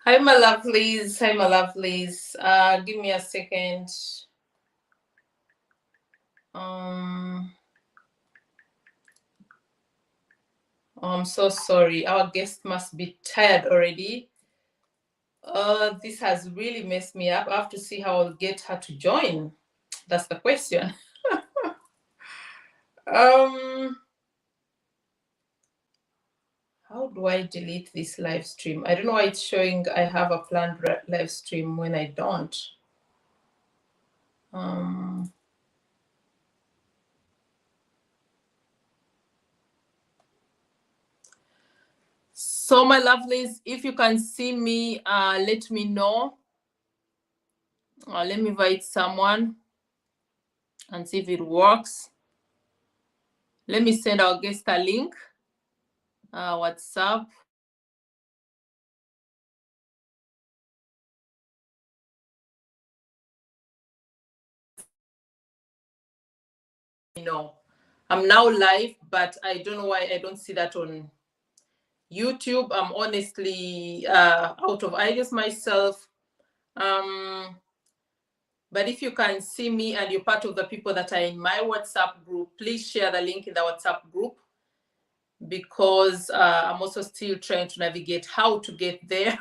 Hi, my lovelies. Hi, my lovelies. Give me a second. Oh, I'm so sorry. Our guest must be tired already. This has really messed me up. I have to see how I'll get her to join. That's the question. How do I delete this live stream? I don't know why it's showing I have a planned live stream when I don't. So my lovelies, if you can see me, let me know. Let me invite someone and see if it works. Let me send our guest a link. WhatsApp. No, I'm now live, but I don't know why I don't see that on YouTube. I'm honestly out of ideas myself. But if you can see me and you're part of the people that are in my WhatsApp group, please share the link in the WhatsApp group, because I'm also still trying to navigate how to get there.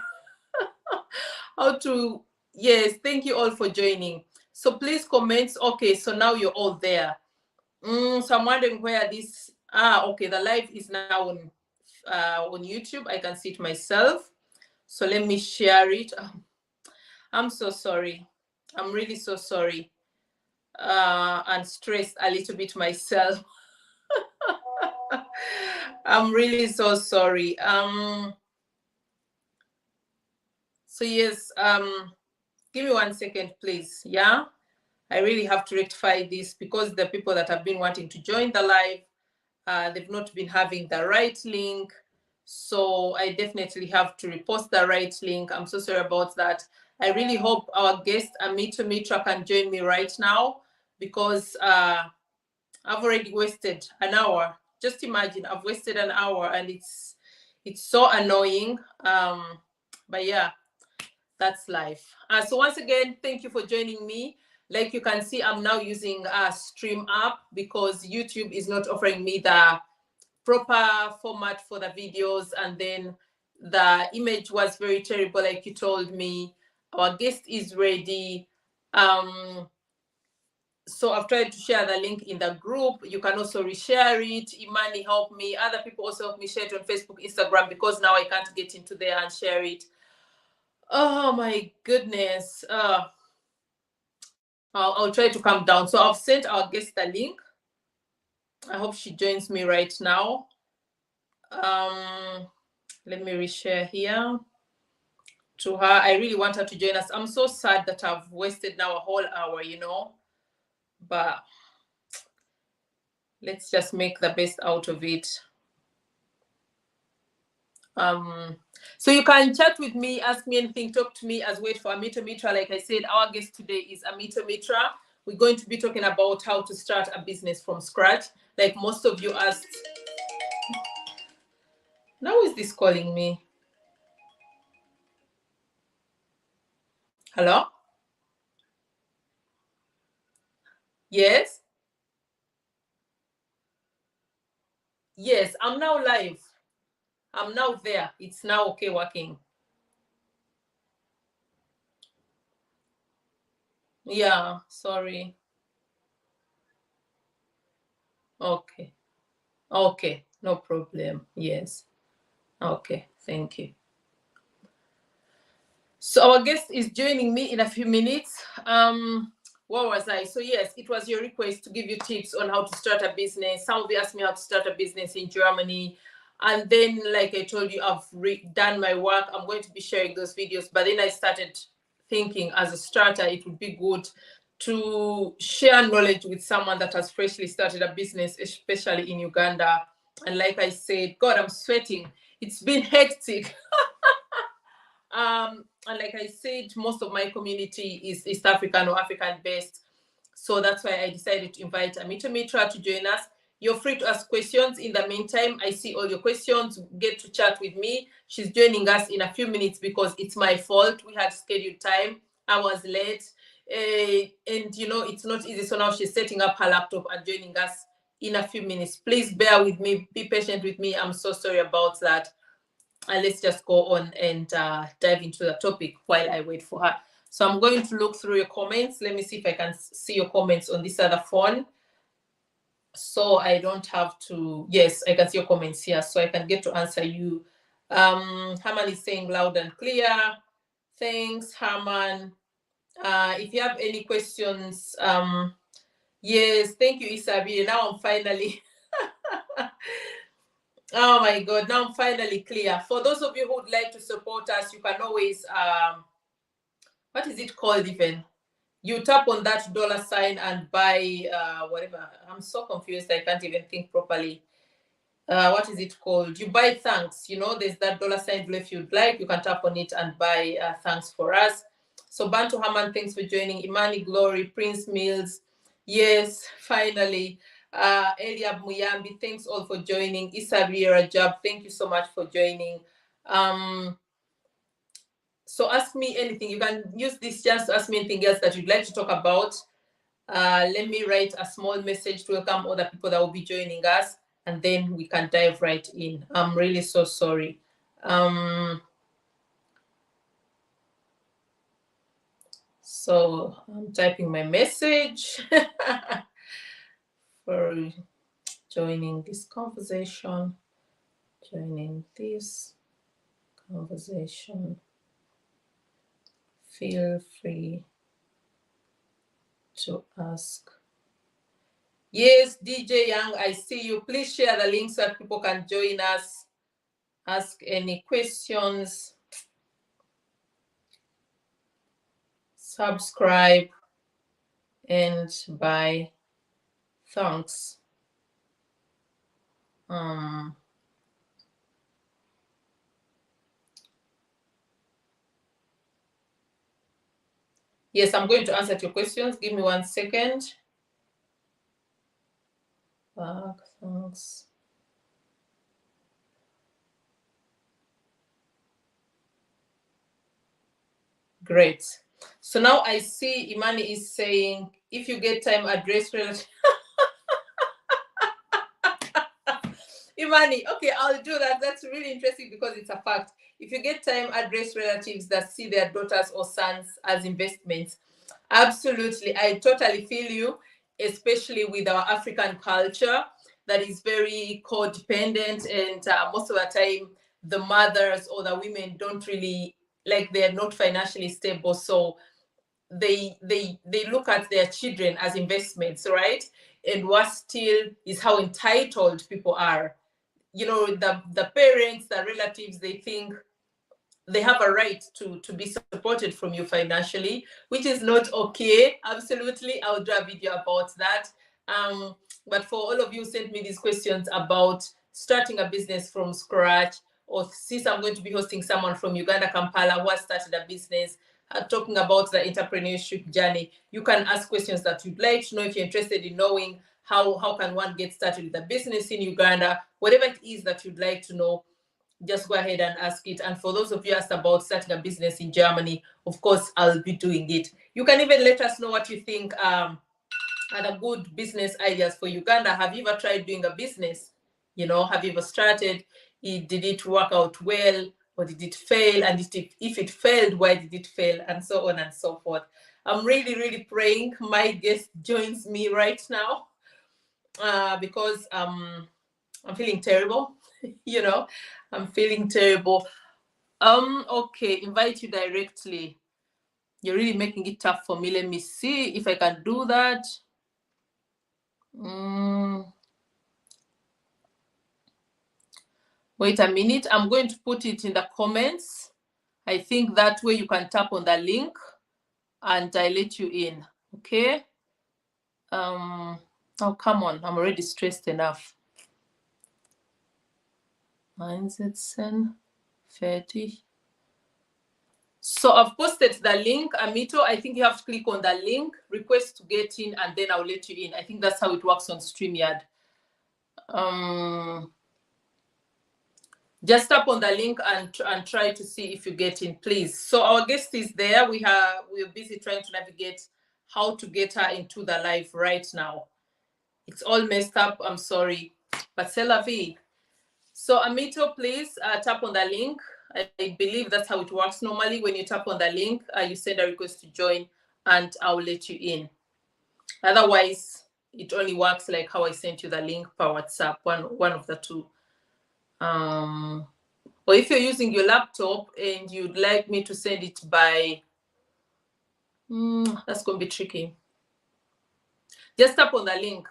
Yes, thank you all for joining. So please comment. Okay, so now you're all there. So I'm wondering where this, okay, the live is now on YouTube. I can see it myself. So let me share it. I'm so sorry. I'm really so sorry. And stressed a little bit myself. I'm really so sorry. So yes, give me 1 second, please. Yeah, I really have to rectify this because the people that have been wanting to join the live, they've not been having the right link. So I definitely have to repost the right link. I'm so sorry about that. I really hope our guest Amitomitra can join me right now, because I've already wasted an hour. Just imagine, I've wasted an hour, and it's so annoying. But yeah, that's life. So once again, thank you for joining me. Like you can see, I'm now using a Stream app because YouTube is not offering me the proper format for the videos, and then the image was very terrible, like you told me. Our guest is ready. So I've tried to share the link in the group. You can also reshare it. Imani helped me. Other people also helped me share it on Facebook, Instagram, because now I can't get into there and share it. Oh my goodness. I'll try to calm down. So I've sent our guest the link. I hope she joins me right now. Let me reshare here to her. I really want her to join us. I'm so sad that I've wasted now a whole hour, but let's just make the best out of it. So you can chat with me, ask me anything, talk to me as wait for Amitomitra. Like I said, our guest today is Amitomitra. We're going to be talking about how to start a business from scratch, like most of you asked. Now is this calling me? Hello? Yes? Yes, I'm now live. I'm now there. It's now okay working. Yeah, sorry. Okay. Okay, no problem. Yes. Okay, thank you. So our guest is joining me in a few minutes. What was I? So yes, it was your request to give you tips on how to start a business. Some of you asked me how to start a business in Germany. And then, like I told you, I've done my work. I'm going to be sharing those videos. But then I started thinking, as a starter, it would be good to share knowledge with someone that has freshly started a business, especially in Uganda. And like I said, God, I'm sweating. It's been hectic. And like I said, most of my community is East African or African based. So that's why I decided to invite Amitomitra to join us. You're free to ask questions. In the meantime, I see all your questions. Get to chat with me. She's joining us in a few minutes because it's my fault. We had scheduled time. I was late. And, you know, it's not easy. So now she's setting up her laptop and joining us in a few minutes. Please bear with me. Be patient with me. I'm so sorry about that. And let's just go on and dive into the topic while I wait for her. So I'm going to look through your comments. Let me see if I can see your comments on this other phone. So I don't have to, yes, I can see your comments here, so I can get to answer you. Herman is saying loud and clear. Thanks, Herman. If you have any questions, yes, thank you, Isabi. Now I'm finally, oh my God, now I'm finally clear. For those of you who would like to support us, you can always, what is it called even? You tap on that $sign and buy whatever. I'm so confused. I can't even think properly. What is it called? You buy thanks. You know, there's that $sign below. If you'd like, you can tap on it and buy thanks for us. So Bantu Haman, thanks for joining. Imani Glory, Prince Mills. Yes, finally. Eliab Muyambi, thanks all for joining. Isabi Rajab, thank you so much for joining. So ask me anything. You can use this chance to ask me anything else that you'd like to talk about. Let me write a small message to welcome other people that will be joining us, and then we can dive right in. I'm really so sorry. So I'm typing my message for joining this conversation. Joining this conversation. Feel free to ask. Yes, DJ Young, I see you. Please share the link so that people can join us. Ask any questions. Subscribe and buy thanks. Yes, I'm going to answer your questions. Give me 1 second. Thanks. Great. So now I see Imani is saying, if you get time, address relative. Imani, okay, I'll do that. That's really interesting because it's a fact. If you get time, address relatives that see their daughters or sons as investments. Absolutely. I totally feel you, especially with our African culture that is very codependent, and most of the time the mothers or the women don't really, like, they're not financially stable, so they look at their children as investments, right? And what still is how entitled people are. You know, the parents, the relatives, they think they have a right to be supported from you financially, which is not okay. Absolutely. I'll do a video about that. But for all of you who sent me these questions about starting a business from scratch, or since I'm going to be hosting someone from Uganda, Kampala, who has started a business, talking about the entrepreneurship journey, you can ask questions that you'd like to know. If you're interested in knowing how can one get started with a business in Uganda, whatever it is that you'd like to know, just go ahead and ask it. And for those of you asked about starting a business in Germany, of course, I'll be doing it. You can even let us know what you think are the good business ideas for Uganda. Have you ever tried doing a business? You know, have you ever started? Did it work out well, or did it fail? And if it failed, why did it fail? And so on and so forth. I'm really, really praying my guest joins me right now because I'm feeling terrible. You know, I'm feeling terrible. Okay, invite you directly. You're really making it tough for me. Let me see if I can do that. Wait a minute. I'm going to put it in the comments. I think that way you can tap on the link and I let you in. Okay. Oh, come on. I'm already stressed enough. Einsetzen. Fertig. So I've posted the link, Amito. I think you have to click on the link, request to get in, and then I'll let you in. I think that's how it works on StreamYard. Just tap on the link and try to see if you get in, please. So our guest is there. We're busy trying to navigate how to get her into the live right now. It's all messed up. I'm sorry, but c'est la vie. So Amito, please tap on the link. I believe that's how it works normally. When you tap on the link, you send a request to join, and I'll let you in. Otherwise, it only works like how I sent you the link per WhatsApp, one of the two. Or if you're using your laptop and you'd like me to send it by, that's going to be tricky. Just tap on the link.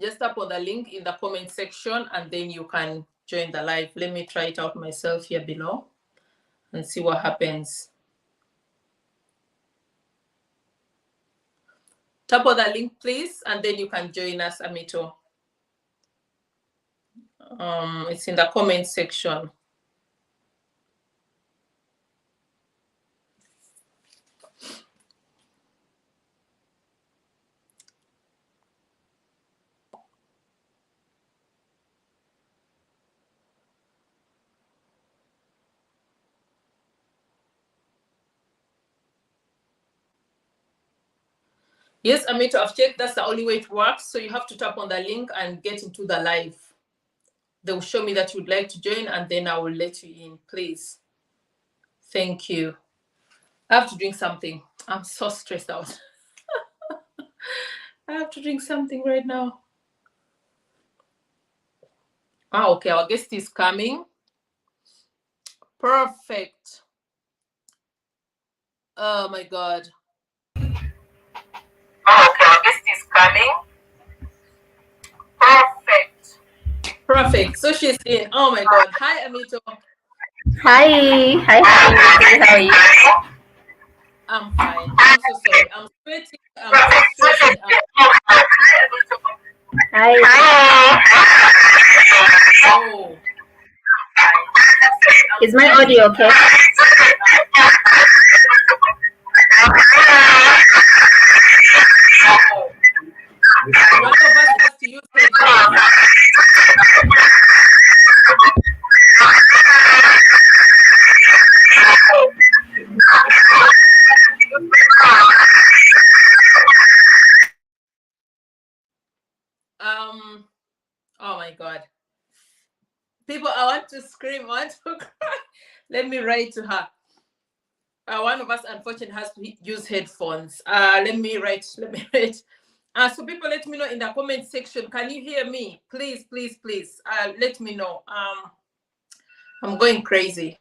Just tap on the link in the comment section, and then you can join the live. Let me try it out myself here below and see what happens. Tap on the link, please, and then you can join us, Amito. It's in the comment section. Yes, Amito, I've checked. That's the only way it works. So you have to tap on the link and get into the live. They will show me that you'd like to join, and then I will let you in, please. Thank you. I have to drink something. I'm so stressed out. I have to drink something right now. Okay, our guest is coming. Perfect. Oh my God. Okay, our guest is coming. Perfect. Perfect. So she's in. Oh my God. Hi, Amito. Hi. How are you? I'm fine. I'm so sorry. I'm sweating. I'm so stressed. Hi. Oh. Is my audio okay? One of us has to use headphones. Oh my God. People, I want to scream, I want to cry. Let me write to her. One of us, unfortunately, has to use headphones. Let me write. So people, let me know in the comment section. Can you hear me? Please, please, please. Let me know. I'm going crazy.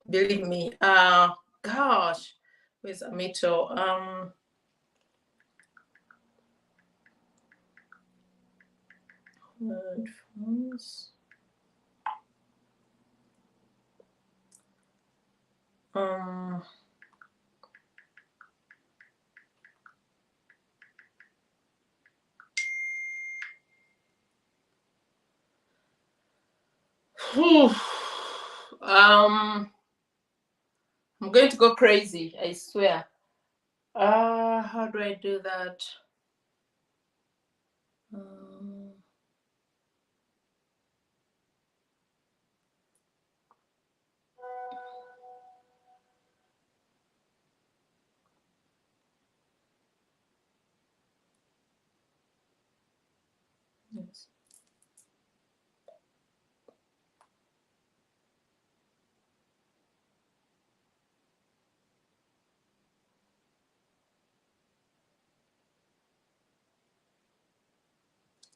Believe me. Gosh, where's Amito? Headphones. I'm going to go crazy, I swear. How do I do that? Yes.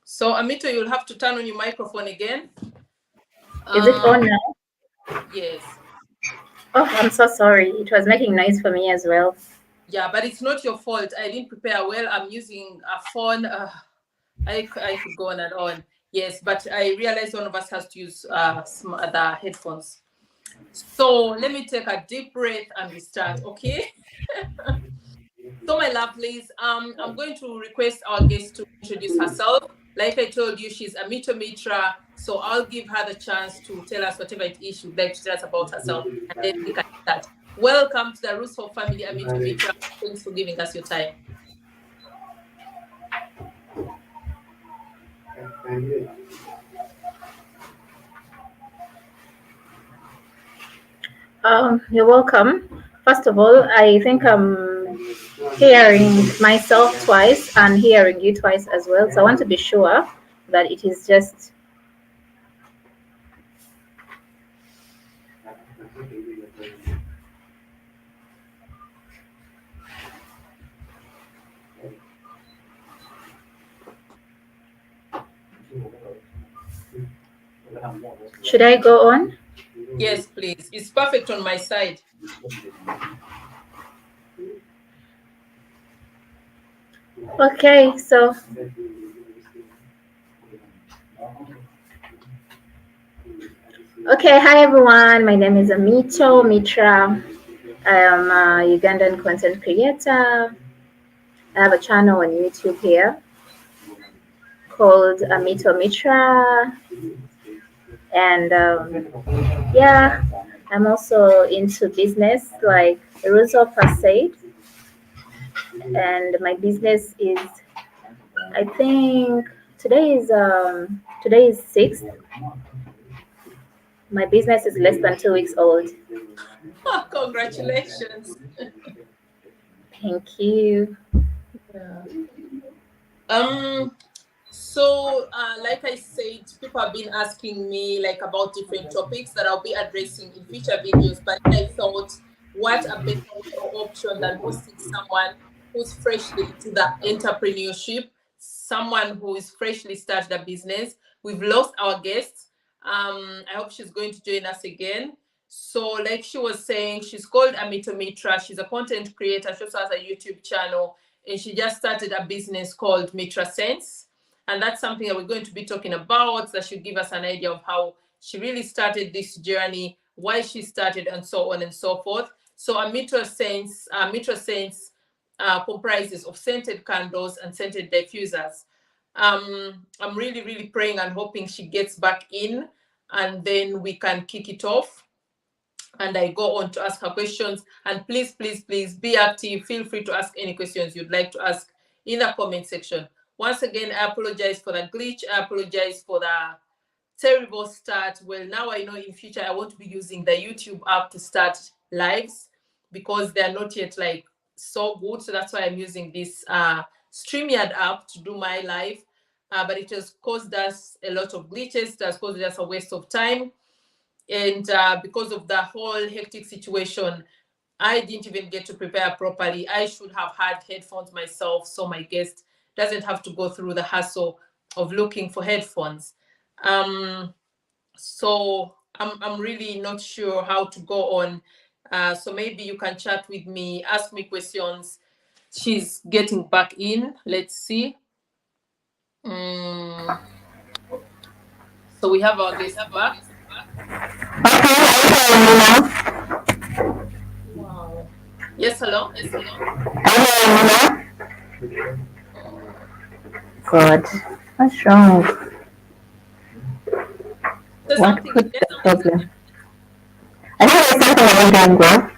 So Amito, you'll have to turn on your microphone again. Is it on now? Yes. Oh, I'm so sorry. It was making noise for me as well. Yeah, but it's not your fault. I didn't prepare well. I'm using a phone. I could go on and on. Yes, but I realized one of us has to use some other headphones. So let me take a deep breath and we start, okay? So my lovelies, I'm going to request our guest to introduce herself. Like I told you, she's Amitomitra. So I'll give her the chance to tell us whatever it is she'd like to tell us about herself. And then we can start. Welcome to the Ruzhoff family, Amitomitra. Thanks for giving us your time. You're welcome. First of all, I think I'm hearing myself twice and hearing you twice as well. So I want to be sure that it is just. Should I go on? Yes, please. It's perfect on my side. Okay, so hi everyone. My name is Amitomitra. I am a Ugandan content creator. I have a channel on YouTube here called Amitomitra, and yeah, I'm also into business, like Ruzhoff has said. And my business is, I think today is 6th. My business is less than 2 weeks old. Oh, congratulations. Thank you. Yeah. So like I said, people have been asking me like about different topics that I'll be addressing in future videos, but I thought what a better option than hosting someone who's freshly into the entrepreneurship, someone who is freshly started a business. We've lost our guest. I hope she's going to join us again. So like she was saying, she's called Amitomitra. She's a content creator. She also has a YouTube channel, and she just started a business called Mitra Sense. And that's something that we're going to be talking about, that should give us an idea of how she really started this journey, why she started, and so on and so forth. So a Mitra Sense comprises of scented candles and scented diffusers. I'm really, really praying and hoping she gets back in, and then we can kick it off. And I go on to ask her questions. And please, please, please be active. Feel free to ask any questions you'd like to ask in the comment section. Once again, I apologize for the glitch. I apologize for the terrible start. Well, now I know in future I won't be using the YouTube app to start lives because they're not yet like so good. So that's why I'm using this StreamYard app to do my live. But it has caused us a lot of glitches. It has caused us a waste of time. And because of the whole hectic situation, I didn't even get to prepare properly. I should have had headphones myself, so my guest doesn't have to go through the hassle of looking for headphones. So I'm really not sure how to go on. So maybe you can chat with me, ask me questions. She's getting back in. Let's see. So we have our guest back. Wow. Yes, hello? God, what's wrong? What could be the problem? I think there's something I'm doing wrong.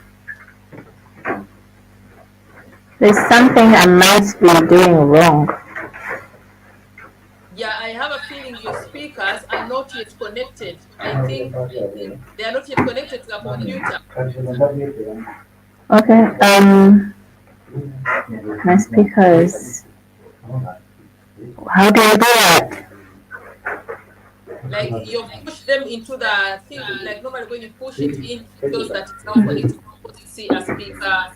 There's something I might be doing wrong. Yeah, I have a feeling your speakers are not yet connected. I think they are not yet connected to the computer. Okay, my speakers. How do I do that? Like you push them into the thing, like normally when you push it in, it shows that it's now connected. You see a speaker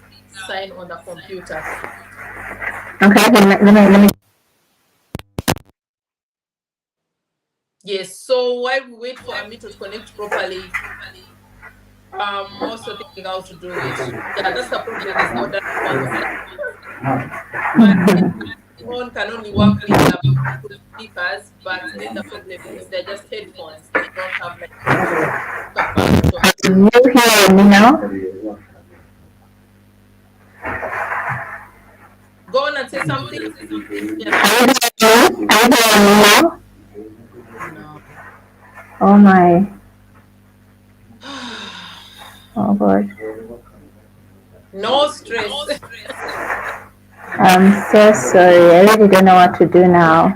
sign on the computer. Okay, let me. Yes, so while we wait for Ami to connect properly, I'm also thinking how to do it. Yeah, that's the problem. There's no data phone can only work with the speakers, but then the problem is they're just headphones. They don't have like Can you hear me now? Go on and say something. Yeah. Are you hearing me now? No. Oh my. Oh God. No stress. I'm so sorry. I really don't know what to do now.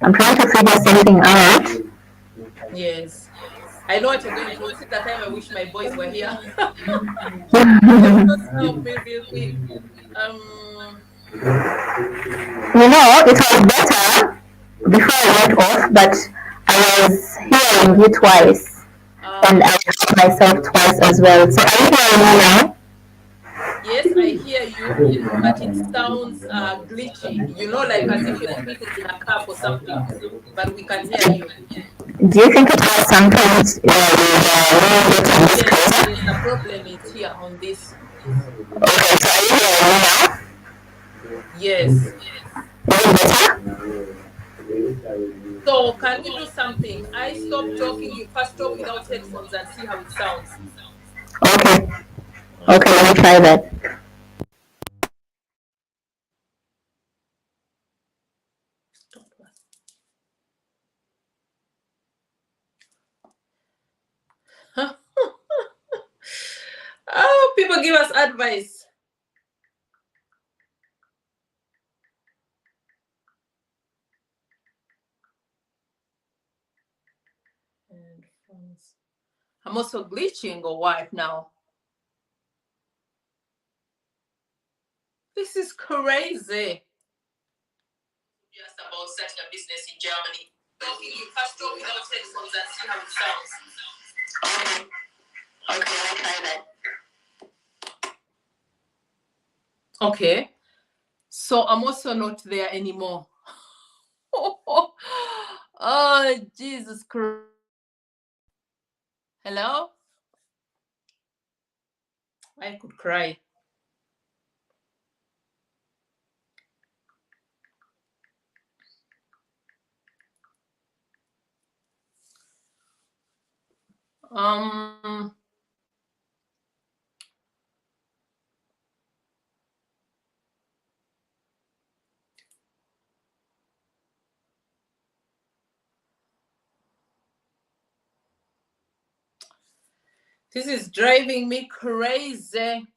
I'm trying to figure something out. Yes. I know what you're going through. This is the time I wish my boys were here. They would just help me real quick. It was better before I went off, but I was hearing you twice, and I heard myself twice as well. So are you hearing me now? Yes, I hear you, but it sounds glitchy, like as if you're speaking in a cup or something, but we can hear you. Do you think it has something with Yes, the problem is here on this. Okay, so are you hearing me now? Yes. Is it better? So can we do something? I stop talking, you first talk without headphones and see how it sounds. Okay. Okay, Okay. let me try that. Oh, people give us advice. I'm also glitching or what now? This is crazy. Just about starting a business in Germany. You first talk without headphones and see how it sounds. Okay. Okay, I'll try that. Okay. So I'm also not there anymore. Oh, Jesus Christ. Hello? I could cry. This is driving me crazy.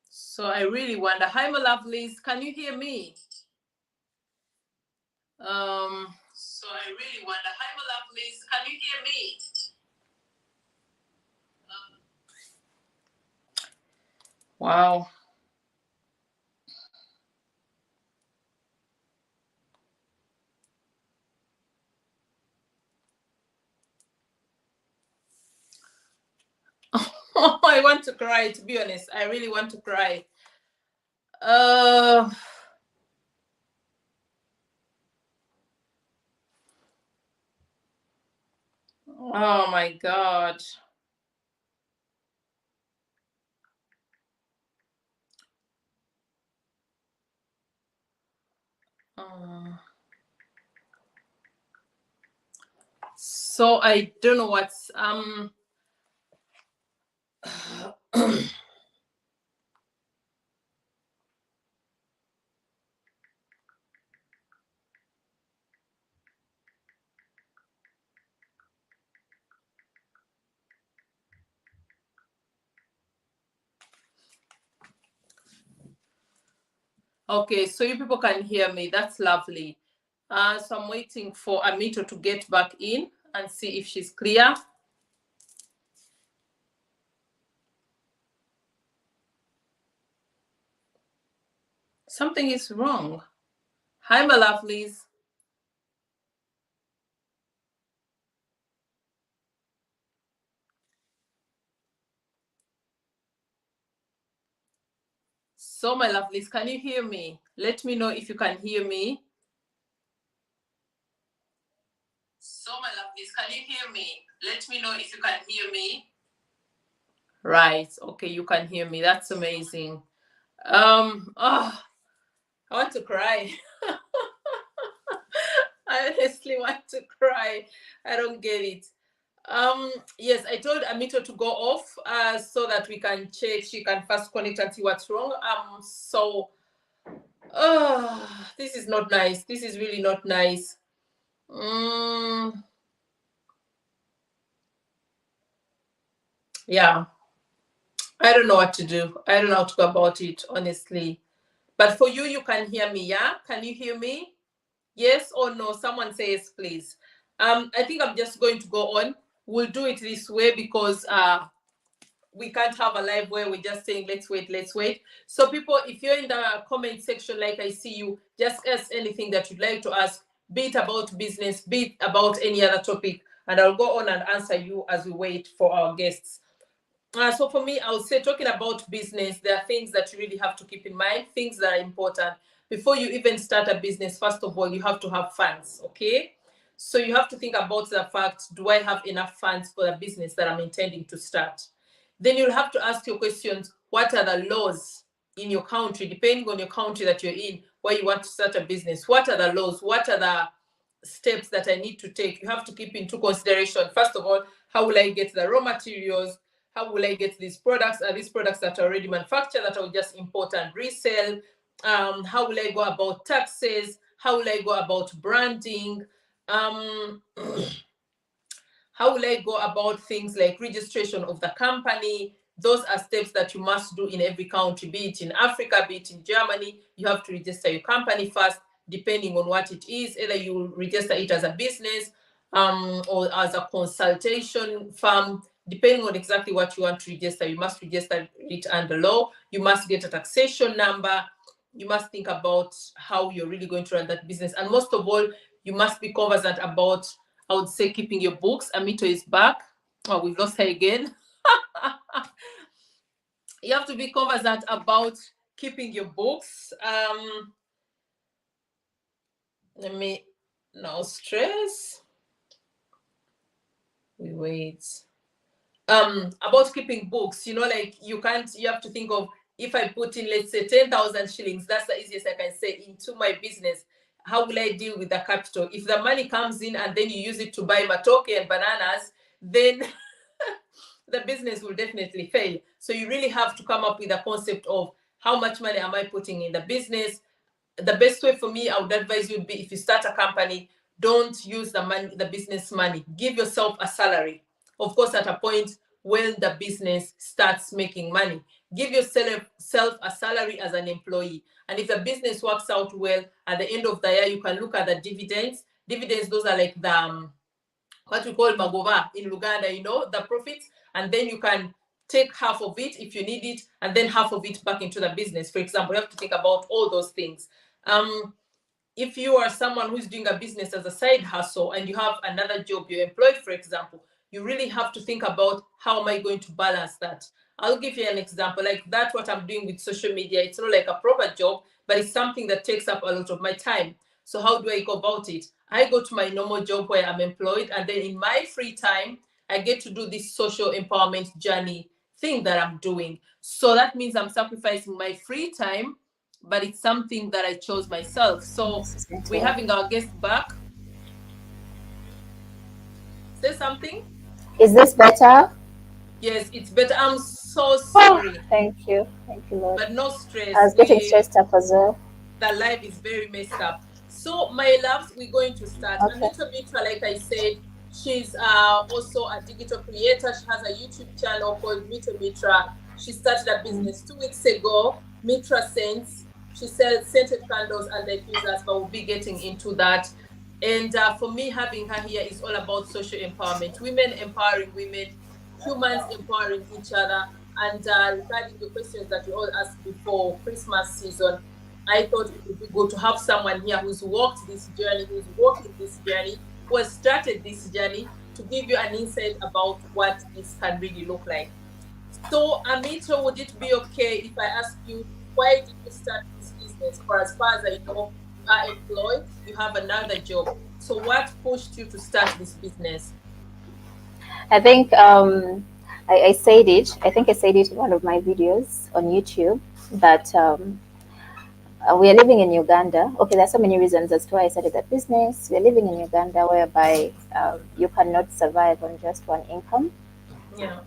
So I really wonder. Hi, my lovelies. Can you hear me? So I really wonder. Hi, my lovelies. Can you hear me? Wow. I want to cry, to be honest. I really want to cry. Oh my God. So I don't know what's okay, so you people can hear me. That's lovely. So I'm waiting for Amito to get back in and see if she's clear. Something is wrong. Hi, my lovelies. So, my lovelies, can you hear me? Let me know if you can hear me. So, my lovelies, can you hear me? Let me know if you can hear me. Right. Okay, you can hear me. That's amazing. I want to cry. I honestly want to cry. I don't get it. Yes, I told Amito to go off so that we can check. She can first connect and see what's wrong. So this is not nice. This is really not nice. Yeah, I don't know what to do. I don't know how to go about it, honestly. But for you, you can hear me, yeah? Can you hear me? Yes or no? Someone says, please. I think I'm just going to go on. We'll do it this way because we can't have a live where we're just saying, let's wait, let's wait. So people, if you're in the comment section, like I see you, just ask anything that you'd like to ask, be it about business, be it about any other topic, and I'll go on and answer you as we wait for our guests. So for me, I would say talking about business, there are things that you really have to keep in mind, things that are important. Before you even start a business, first of all, you have to have funds, okay? So you have to think about the fact, do I have enough funds for the business that I'm intending to start? Then you'll have to ask your questions, what are the laws in your country, depending on your country that you're in, where you want to start a business? What are the laws? What are the steps that I need to take? You have to keep into consideration, first of all, how will I get the raw materials? How will I get these products? Are these products that are already manufactured that I will just import and resell? How will I go about taxes? How will I go about branding? How will I go about things like registration of the company? Those are steps that you must do in every country, be it in Africa, be it in Germany. You have to register your company first, depending on what it is. Either you register it as a business or as a consultation firm, depending on exactly what you want to register. You must register it under law. You must get a taxation number. You must think about how you're really going to run that business. And most of all, you must be conversant about, I would say, keeping your books. Amito is back. Oh, we've lost her again. You have to be conversant about keeping your books. Let me, no stress. We wait. About keeping books, like you have to think of, if I put in, let's say, 10,000 shillings, that's the easiest I can say, into my business. How will I deal with the capital? If the money comes in and then you use it to buy matoke and bananas, then the business will definitely fail. So you really have to come up with a concept of how much money am I putting in the business. The best way for me, I would advise you would be, if you start a company, don't use the business money. Give yourself a salary. Of course, at a point when the business starts making money, give yourself a salary as an employee. And if the business works out well, at the end of the year, you can look at the dividends. Dividends, those are like the what we call magova in Uganda, the profits, and then you can take half of it if you need it, and then half of it back into the business. For example, you have to think about all those things. If you are someone who's doing a business as a side hustle and you have another job, you're employed, for example, you really have to think about, how am I going to balance that? I'll give you an example. Like that, what I'm doing with social media, it's not like a proper job, but it's something that takes up a lot of my time. So how do I go about it? I go to my normal job where I'm employed, and then in my free time, I get to do this social empowerment journey thing that I'm doing. So that means I'm sacrificing my free time, but it's something that I chose myself. So we're having our guest back. Say something. Is this better? Yes, it's better. I'm so sorry. Oh, thank you, Lord. But no stress. I was getting stressed up as well. The life is very messed up. So my loves, we're going to start. Okay. Amitomitra, like I said, she's also a digital creator. She has a YouTube channel called Amitomitra. She started a business 2 weeks ago, Mitra Scents. She sells scented candles and diffusers, but we'll be getting into that. And for me, having her here is all about social empowerment, women empowering women, humans empowering each other. And regarding the questions that you all asked before Christmas season, I thought it would be good to have someone here who's walked this journey, who's walking this journey, who has started this journey, to give you an insight about what this can really look like. So, Amito, would it be okay if I ask you, why did you start this business? For as far as I know, you are employed, you have another job. So what pushed you to start this business? I think I said it. I think I said it in one of my videos on YouTube that we are living in Uganda. Okay, there's so many reasons as to why I started that business. We're living in Uganda, whereby you cannot survive on just one income. Yeah.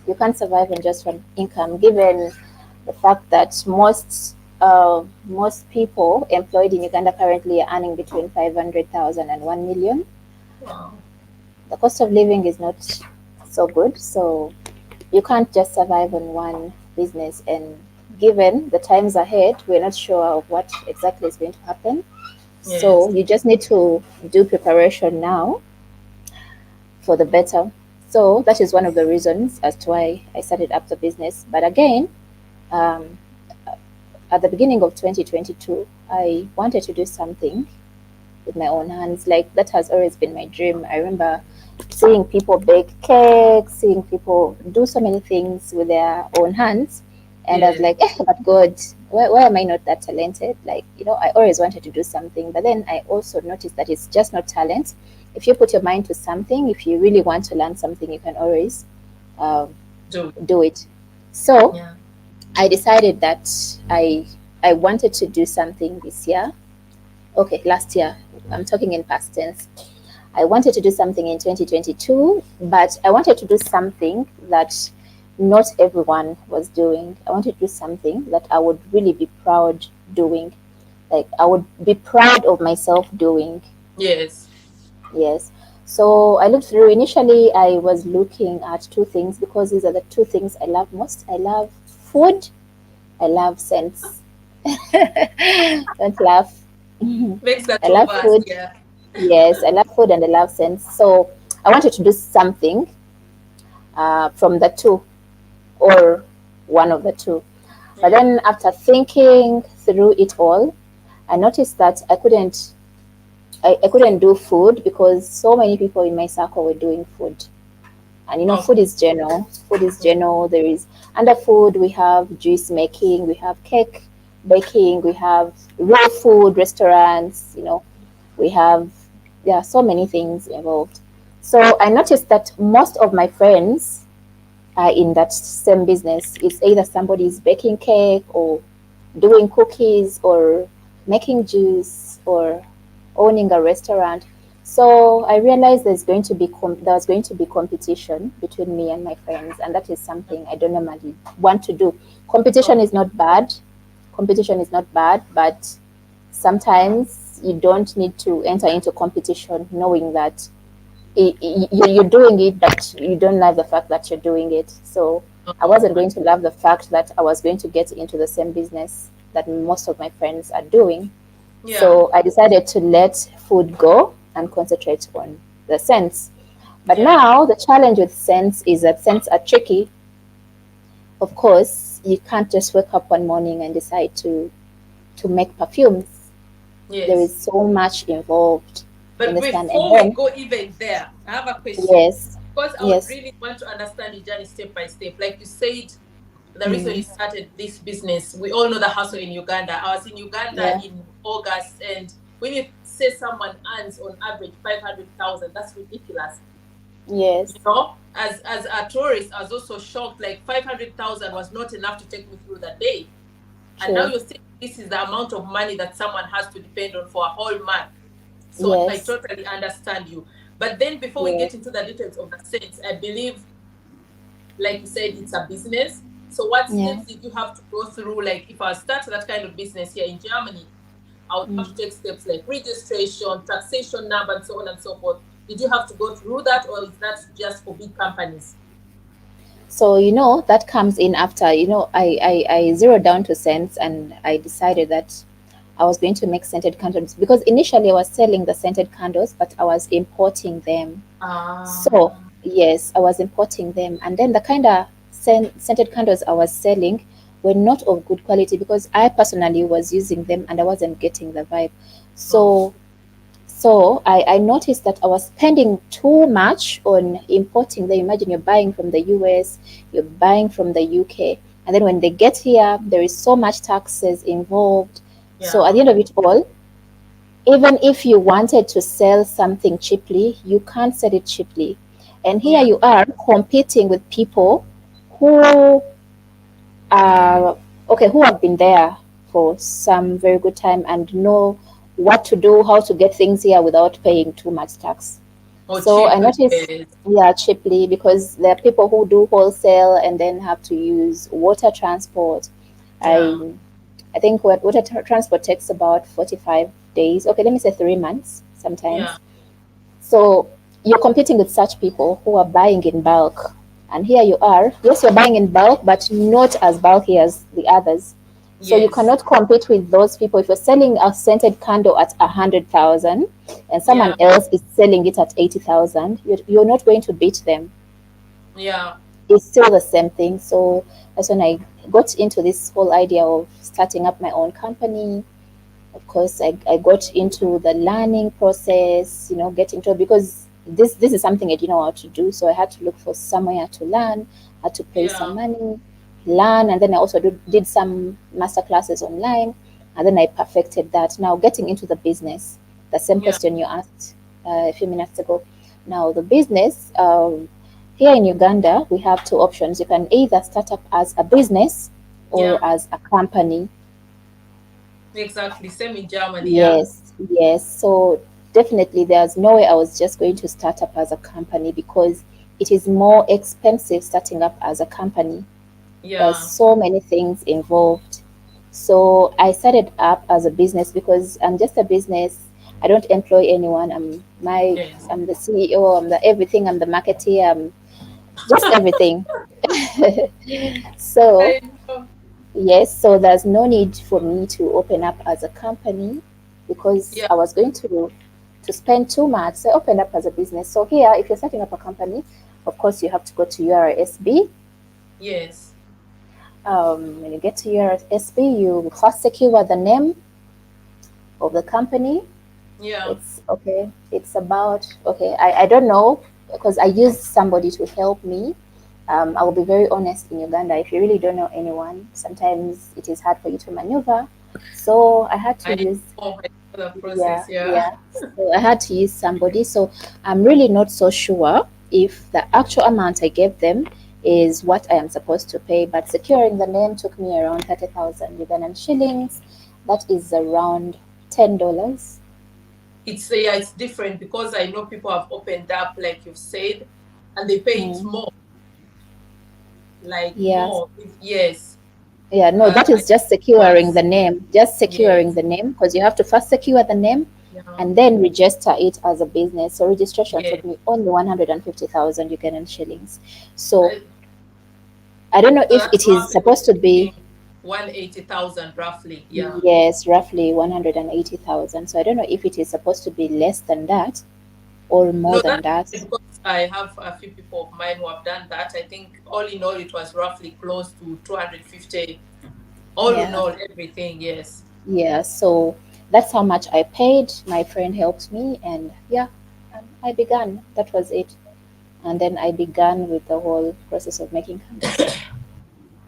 You can't survive on just one income, given the fact that most most people employed in Uganda currently are earning between 500,000 and 1 million. Wow. The cost of living is not so good, so you can't just survive on one business. And given the times ahead, we're not sure of what exactly is going to happen. So Yes. you just need to do preparation now for the better. So that is one of the reasons as to why I started up the business. But again, um, at the beginning of 2022, I wanted to do something with my own hands. Like that has always been my dream. I remember seeing people bake cakes, seeing people do so many things with their own hands. And I was Yes. like, but God, why am I not that talented? Like, I always wanted to do something. But then I also noticed that it's just not talent. If you put your mind to something, if you really want to learn something, you can always um, Do. do it. So Yeah. I decided that I wanted to do something this year. Okay, last year. I'm talking in past tense. I wanted to do something in 2022, but I wanted to do something that not everyone was doing. I wanted to do something that I would really be proud doing. Like I would be proud of myself doing. Yes. Yes. So I looked through. Initially, I was looking at two things because these are the two things I love most. I love food. I love scents. Don't laugh. Makes the I two of love us. food. Yeah. Yes, I love food and I love scents. So I wanted to do something from the two or one of the two. But Yeah. then after thinking through it all, I noticed that I couldn't do food because so many people in my circle were doing food. And Okay. food is general. Food is Yeah. general. There is under food we have juice making, we have cake baking, we have raw food restaurants, we have there are so many things involved. So I noticed that most of my friends are in that same business. It's either somebody is baking cake or doing cookies or making juice or owning a restaurant. So I realized there's going to be competition between me and my friends, and that is something I don't normally want to do. Competition is Okay. not bad. Competition is not bad, but sometimes you don't need to enter into competition knowing that you're doing it, but you don't love the fact that you're doing it. So I wasn't Oh, going to love the fact that I was going to get into the same business that most of my friends are doing. yeah. So I decided to let food go and concentrate on the scents. But Yeah. now the challenge with scents is that scents are tricky. Of course, you can't just wake up one morning and decide to make perfumes. There is Yes. so much involved. You But understand? And before we then go even there, I have a question. yes, Because I would yes, really want to understand your journey step by step. Like you said, the reason mm, you started this business, we all know the hustle in Uganda. I was in Uganda yeah, in August, and when you say someone earns on average 500,000, that's ridiculous. yes, As a tourist, I was also shocked. Like 500,000 was not enough to take me through the day, and now true. you're saying this is the amount of money that someone has to depend on for a whole month. So I Yes, totally understand you. But then before we yes, get into the details of the sense, I believe, like you said, it's a business. So what yeah. steps did you have to go through? Like if I start that kind of business here in Germany, I would have Mm. to take steps like registration, taxation number, and so on and so forth. Did you have to go through that, or is that just for big companies? So, that comes in after, I zeroed down to cents and I decided that I was going to make scented candles because initially I was selling the scented candles, but I was importing them. So, Ah, yes, I was importing them. And then the kind of scented candles I was selling were not of good quality because I personally was using them and I wasn't getting the vibe. oh, So I noticed that I was spending too much on importing them. Imagine you're buying from the US, you're buying from the UK, and then when they get here, there is so much taxes involved. So at yeah, the end of it all, even if you wanted to sell something cheaply, you can't sell it cheaply. And here yeah, you are competing with people who are okay, who have been there for some very good time and know what to do, how to get things here without paying too much tax. or So I cheaply, noticed, yes, yeah, cheaply because there are people who do wholesale and then have to use water transport. yeah, I I think water transport takes about 45 days. Okay, let me say 3 months sometimes. Yeah. So you're competing with such people who are buying in bulk. And here you are. Yes, you're buying in bulk, but not as bulky as the others. So you Yes. cannot compete with those people. If you're selling a scented candle at 100,000 and someone Yeah. else is selling it at 80,000, you're not going to beat them. Yeah. It's still the same thing. So that's when I got into this whole idea of starting up my own company. Of course, I got into the learning process, getting to, because this is something I didn't know how to do. So I had to look for somewhere to learn, had to pay some Yeah. money, learn, and then I also did some master classes online, and then I perfected that. Now getting into the business, the same Yeah. question you asked a few minutes ago. Now the business, here in Uganda, we have two options. You can either start up as a business or Yeah. as a company. Exactly. Same in Germany. Yeah. Yes, yes. So definitely there's no way I was just going to start up as a company because it is more expensive starting up as a company. There's Yeah. so many things involved. So I started up as a business because I'm just a business. I don't employ anyone. Yes. I'm the CEO, I'm the everything, I'm the marketer, I'm just everything. So I know. yes, so there's no need for me to open up as a company because Yeah. I was going to spend too much. So I opened up as a business. So here, if you're setting up a company, of course you have to go to URSB. Yes. When you get to URSB, you first secure the name of the company. Yeah. It's okay. It's about okay. I don't know because I used somebody to help me. I will be very honest in Uganda. If you really don't know anyone, sometimes it is hard for you to maneuver. So I had to I use know. I know the yeah, process. Yeah. yeah. So I had to use somebody. So I'm really not so sure if the actual amount I gave them is what I am supposed to pay. But securing the name took me around 30,000 Ugandan shillings. That is around $10. It's yeah. It's different because I know people have opened up, like you've said, and they pay it Mm. more. Like Yes. more. Yes. Yeah, no, that I is just securing the once. name. Just securing Yes. the name because you have to first secure the name Yeah. and then register it as a business. So registration Yes. took me only 150,000 Ugandan shillings. So I, I don't know so if that's it is roughly we're supposed to be, talking 180,000 roughly. Yeah. yes, roughly 180,000. So I don't know if it is supposed to be less than that or more No, than that's that. because I have a few people of mine who have done that. I think all in all, it was roughly close to 250. All in Yeah. all, everything, yes. Yeah. So that's how much I paid. My friend helped me and yeah, I began. That was it. And then I began with the whole process of making candles.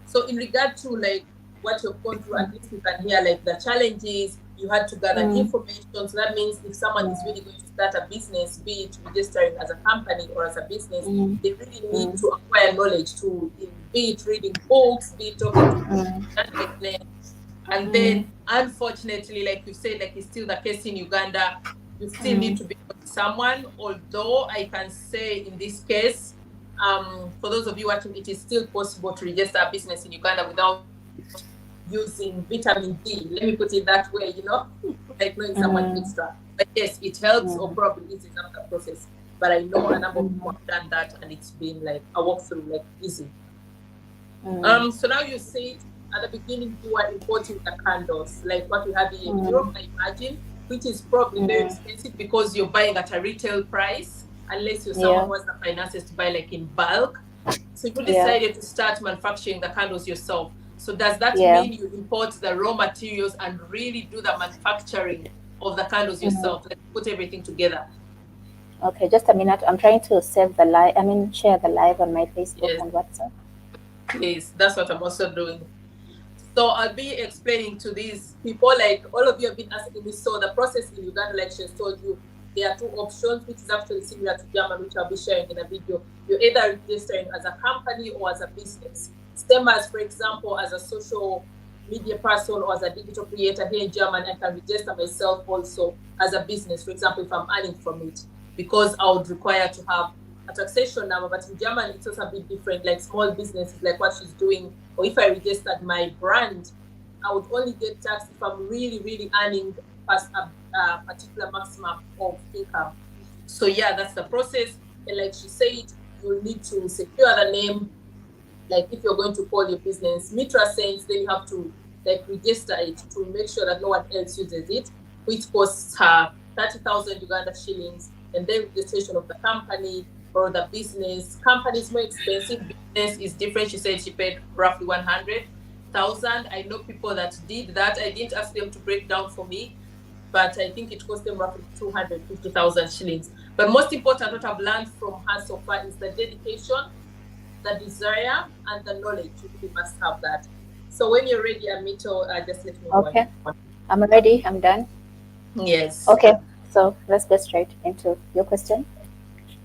So in regard to like what you've gone through, at least you can hear like the challenges you had to gather the Mm, information. So that means if someone is really going to start a business, be it registering as a company or as a business, mm, they really need mm, to acquire knowledge to be it reading books, be it talking to mm, business. And mm, then, unfortunately, like you said, like it's still the case in Uganda, you still need mm, to be with someone. Although I can say in this case, for those of you watching, it is still possible to register a business in Uganda without using vitamin D. Let me put it that way, like knowing someone mm, extra. But yes, it helps or mm, probably eases up the process. But I know a number of people mm, have done that and it's been like a walkthrough, like easy. mm, So now you said at the beginning you were importing the candles, like what we have here in Europe, mm, I imagine, which is probably very mm. expensive because you're buying at a retail price, unless you're someone Yeah, who has the finances to buy like in bulk. So you yeah, decided to start manufacturing the candles yourself. So does that yeah. mean you import the raw materials and really do the manufacturing of the candles Mm. yourself, like put everything together? Okay, just a minute. I'm trying to save the live. I mean, share the live on my Facebook Yes, and WhatsApp. please. That's what I'm also doing. So I'll be explaining to these people, like all of you have been asking me. So the process in Uganda, like she has told you, there are two options, which is actually similar to German, which I'll be sharing in a video. You're either registering as a company or as a business. Same as, for example, as a social media person or as a digital creator here in Germany, I can register myself also as a business, for example, if I'm earning from it, because I would require to have a taxation number. But in Germany, it's also a bit different, like small businesses, like what she's doing, or if I registered my brand I would only get taxed if I'm really, really earning past a particular maximum of income. So yeah, that's the process. And like she said, you'll need to secure the name. Like if you're going to call your business Mitra Sense, then you have to like register it to make sure that no one else uses it, which costs her 30,000 Uganda shillings. And then registration of the company or the business. Company is more expensive. Business is different. She said she paid roughly 100,000. I know people that did that. I didn't ask them to break down for me, but I think it cost them roughly 250,000 shillings. But most important, what I've learned from her so far is the dedication, the desire, and the knowledge. You really must have that. So when you're ready, Amito, just let me know. Okay, I'm ready. I'm done. Yes. Okay, so let's get straight into your question.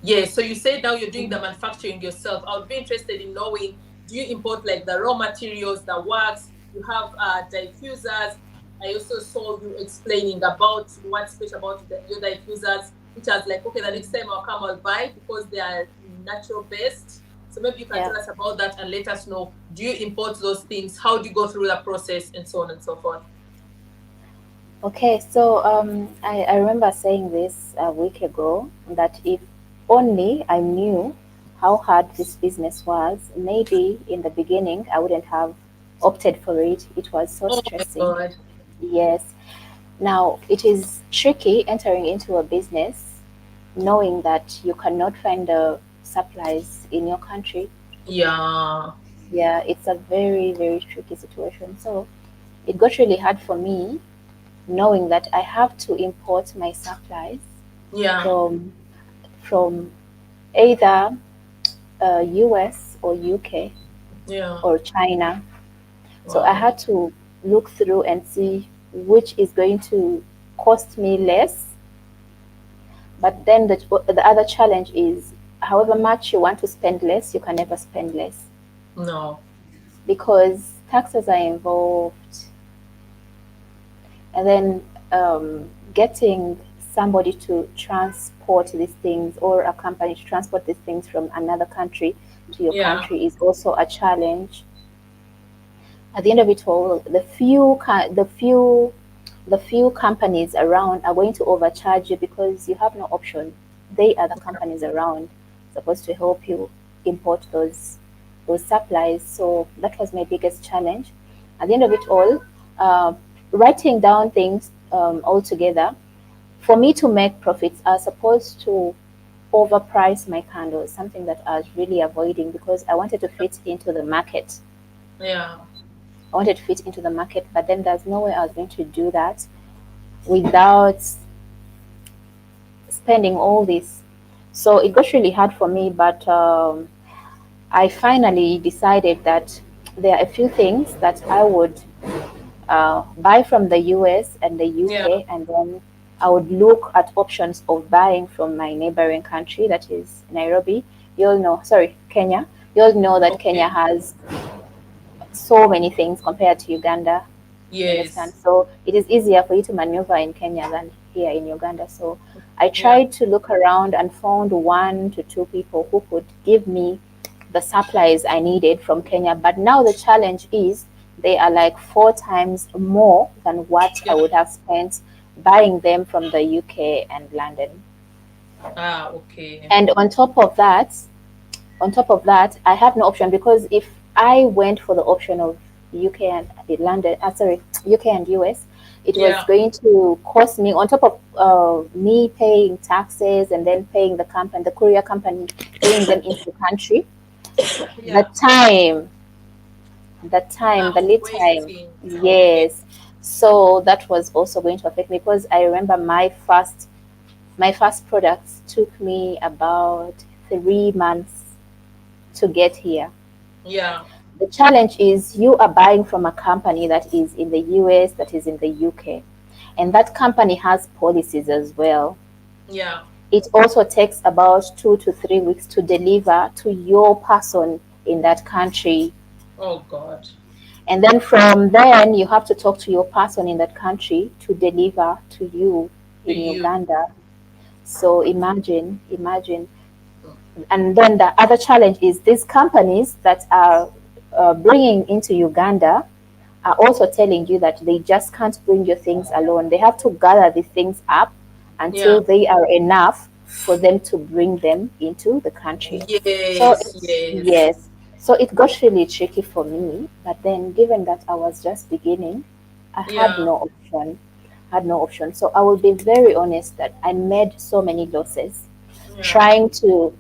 Yes. So you said now you're doing the manufacturing yourself. I would be interested in knowing, do you import like the raw materials, the wax? You have diffusers. I also saw you explaining about what's special about your diffusers, which I was like, okay, the next time I'll come, I'll buy because they are natural based. So maybe you can tell us about that and let us know, do you import those things? How do you go through the process and so on and so forth? Okay, so I remember saying this a week ago that if only I knew how hard this business was, maybe in the beginning I wouldn't have opted for it. It was so Oh my stressing. God. Yes. Now, it is tricky entering into a business knowing that you cannot find the supplies in your country. Yeah. Yeah, it's a very, very tricky situation. So it got really hard for me knowing that I have to import my supplies Yeah. from either US or UK Yeah. or China. So I Wow. had to look through and see which is going to cost me less. But then the other challenge is, however much you want to spend less, you can never spend less No. because taxes are involved. And then getting somebody to transport these things or a company to transport these things from another country to your Yeah. country is also a challenge. At the end of it all, the few companies around are going to overcharge you because you have no option. They are the companies around supposed to help you import those supplies. So that was my biggest challenge. At the end of it all, uh, writing down things all together. For me to make profits, I was supposed to overprice my candles, something that I was really avoiding because I wanted to fit into the market. Yeah. I wanted to fit into the market, but then there's no way I was going to do that without spending all this. So it got really hard for me, but I finally decided that there are a few things that I would buy from the US and the Yeah. UK, and then I would look at options of buying from my neighboring country, that is Nairobi. Kenya. You'll know that Okay. Kenya has so many things compared to Uganda. You understand? Yes. So it is easier for you to maneuver in Kenya than here in Uganda. So I Yeah. tried to look around and found 1 to 2 people who could give me the supplies I needed from Kenya. But now the challenge is they are like 4 times more than what I Yeah. would have spent buying them from the UK and London. Ah, okay. And on top of that, I have no option because if I went for the option of UK and UK and US, it was Yeah. going to cost me on top of me paying taxes and then paying the courier company, paying them into the country. The Yeah. time, the Of lead time, waiting. Okay. yes. So that was also going to affect me because I remember my first products took me about 3 months to get here. Yeah. The challenge is you are buying from a company that is in the US, that is in the UK, and that company has policies as well. Yeah. It also takes about 2 to 3 weeks to deliver to your person in that country. Oh God. And then from then, you have to talk to your person in that country to deliver to you To in you. Uganda. So imagine. And then the other challenge is these companies that are bringing into Uganda are also telling you that they just can't bring your things alone. They have to gather the things up Yeah. until they are enough for them to bring them into the country. So Yes. it's, Yes. yes, so it got really tricky for me. But then, given that I was just beginning, I had Yeah. no option. Had no option. So I will be very honest that I made so many losses Yeah. trying to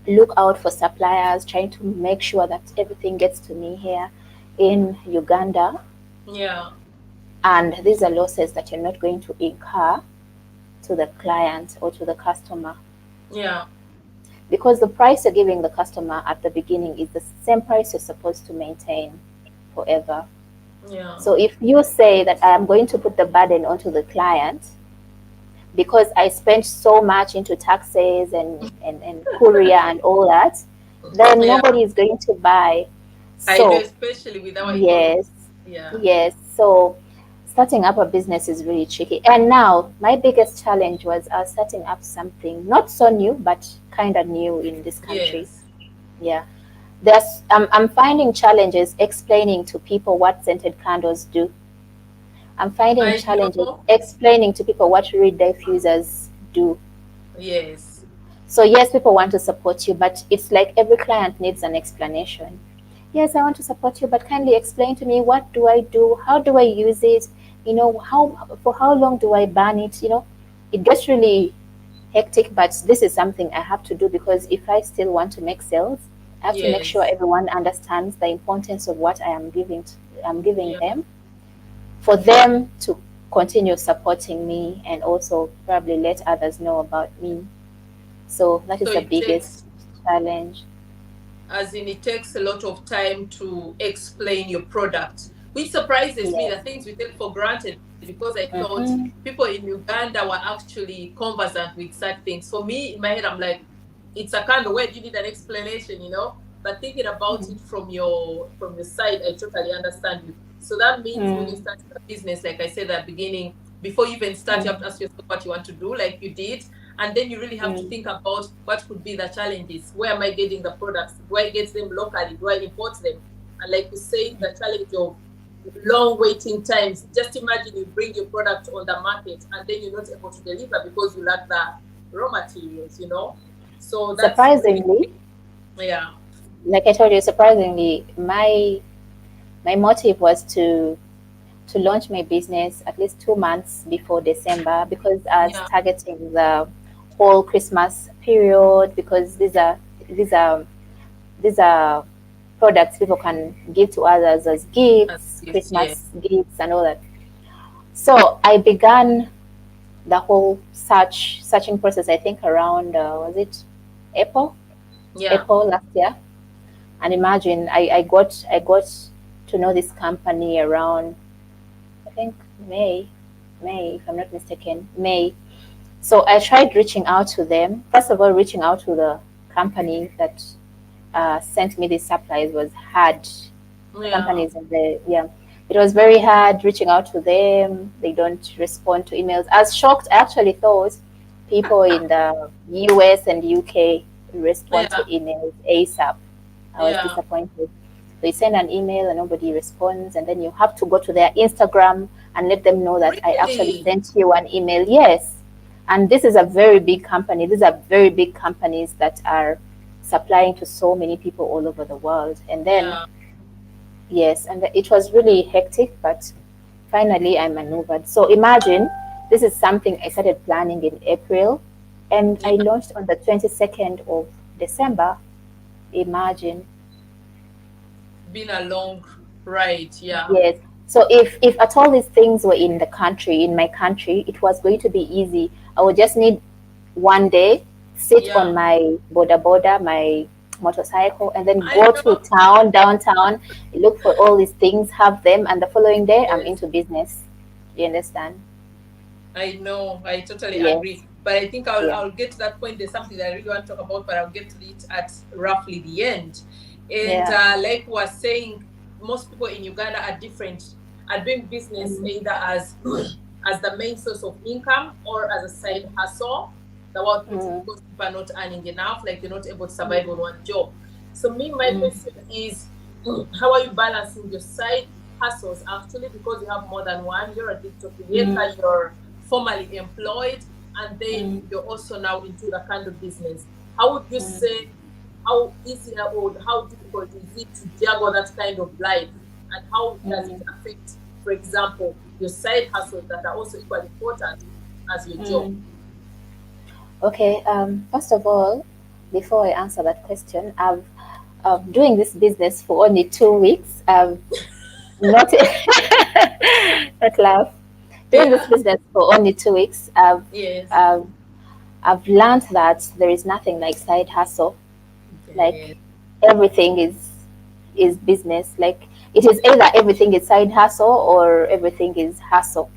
look out for suppliers, trying to make sure that everything gets to me here in Uganda. Yeah. And these are losses that you're not going to incur to the client or to the customer, Yeah. because the price you're giving the customer at the beginning is the same price you're supposed to maintain forever. Yeah. So if you say that I am going to put the burden onto the client because I spent so much into taxes and courier and all that, then Yeah. nobody is going to buy. I do, So especially with our economy. yes, Yeah. yes. So starting up a business is really tricky. And now my biggest challenge was setting up something not so new, but kind of new in this country. Yes. Yeah. I'm finding challenges explaining to people what scented candles do. I'm finding I challenges know. explaining to people what reed diffusers do. Yes. So yes, people want to support you, but it's like every client needs an explanation. Yes, I want to support you, but kindly explain to me, what do I do? How do I use it? How for how long do I ban it? It gets really hectic, but this is something I have to do, because if I still want to make sales, I have to make sure Yes. everyone understands the importance of what I'm giving Yeah. them, for them to continue supporting me, and also probably let others know about me. So that is So the it biggest takes, challenge. as in, it takes a lot of time to explain your product, which surprises me, Yes. the things we take for granted, because I thought Mm-hmm. people in Uganda were actually conversant with such things. For me, in my head, I'm like, it's a kind of where you need an explanation, But thinking about it from your side, I totally understand you. So that means when you Mm-hmm. start a business, like I said at the beginning, before you even start, you have to ask yourself what you want to do, like you did. And then you really have to Mm-hmm. think about what could be the challenges. Where am I getting the products? Do I get them locally? Do I import them? And like you say, the challenge of long waiting times. Just imagine you bring your product on the market and then you're not able to deliver because you lack the raw materials. So that's really, Surprisingly, yeah, like I told you, surprisingly, my motive was to launch my business at least 2 months before December, because I was yeah, targeting the whole Christmas period, because these are products people can give to others as as gifts, gifts, yeah, Christmas gifts, and all that. So I began the whole searching process. I think around was it April, yeah, April last year. And imagine I got to know this company around, I think, May, if I'm not mistaken, May. So I tried reaching out to them. First of all, reaching out to the company that sent me these supplies was hard. The yeah, companies in the yeah, it was very hard reaching out to them. They don't respond to emails. I was shocked. I actually thought people in the US and UK respond to yeah, emails ASAP. I was yeah. disappointed. They send an email and nobody responds, and then you have to go to their Instagram and let them know that I actually Really? sent you an email. Yes. And this is a very big company. These are very big companies that are supplying to so many people all over the world. And then, Yeah, yes, and it was really hectic, but finally I maneuvered. So imagine, this is something I started planning in April, and I yeah. launched on the 22nd of December. Imagine. Been a long ride, yeah, Yes. So if at all these things were in the country, in my country, it was going to be easy. I would just need one day, sit on yeah. my border, my motorcycle, and then I go to know. town, downtown, look for all these things, have them, and the following day I'm Yes. into business. You understand? I know, I totally Yes. agree. But I think I'll Yeah. I'll get to that point. There's something that I really want to talk about, but I'll get to it at roughly the end. And Yeah. like we was saying, most people in Uganda are different, are doing business Mm, either as as the main source of income or as a side hustle. The word put it, mm, because people are not earning enough, like they're not able to survive mm, on one job. So me, my mm, question is, how are you balancing your side? hustles actually, because you have more than one. You're a digital creator, you're formally employed, and then you're also now into the kind of business. How would you say, how easy or how difficult is it to juggle that kind of life? And how does it affect, for example, your side hustles that are also equally important as your job? Okay, first of all, before I answer that question, I've doing this business for only 2 weeks. I've not not laugh. Doing this Yeah. business for only 2 weeks, Yes. I've I've learned that there is nothing like side hustle. Yes. Like everything is business. Like it is either everything is side hustle or everything is hustle.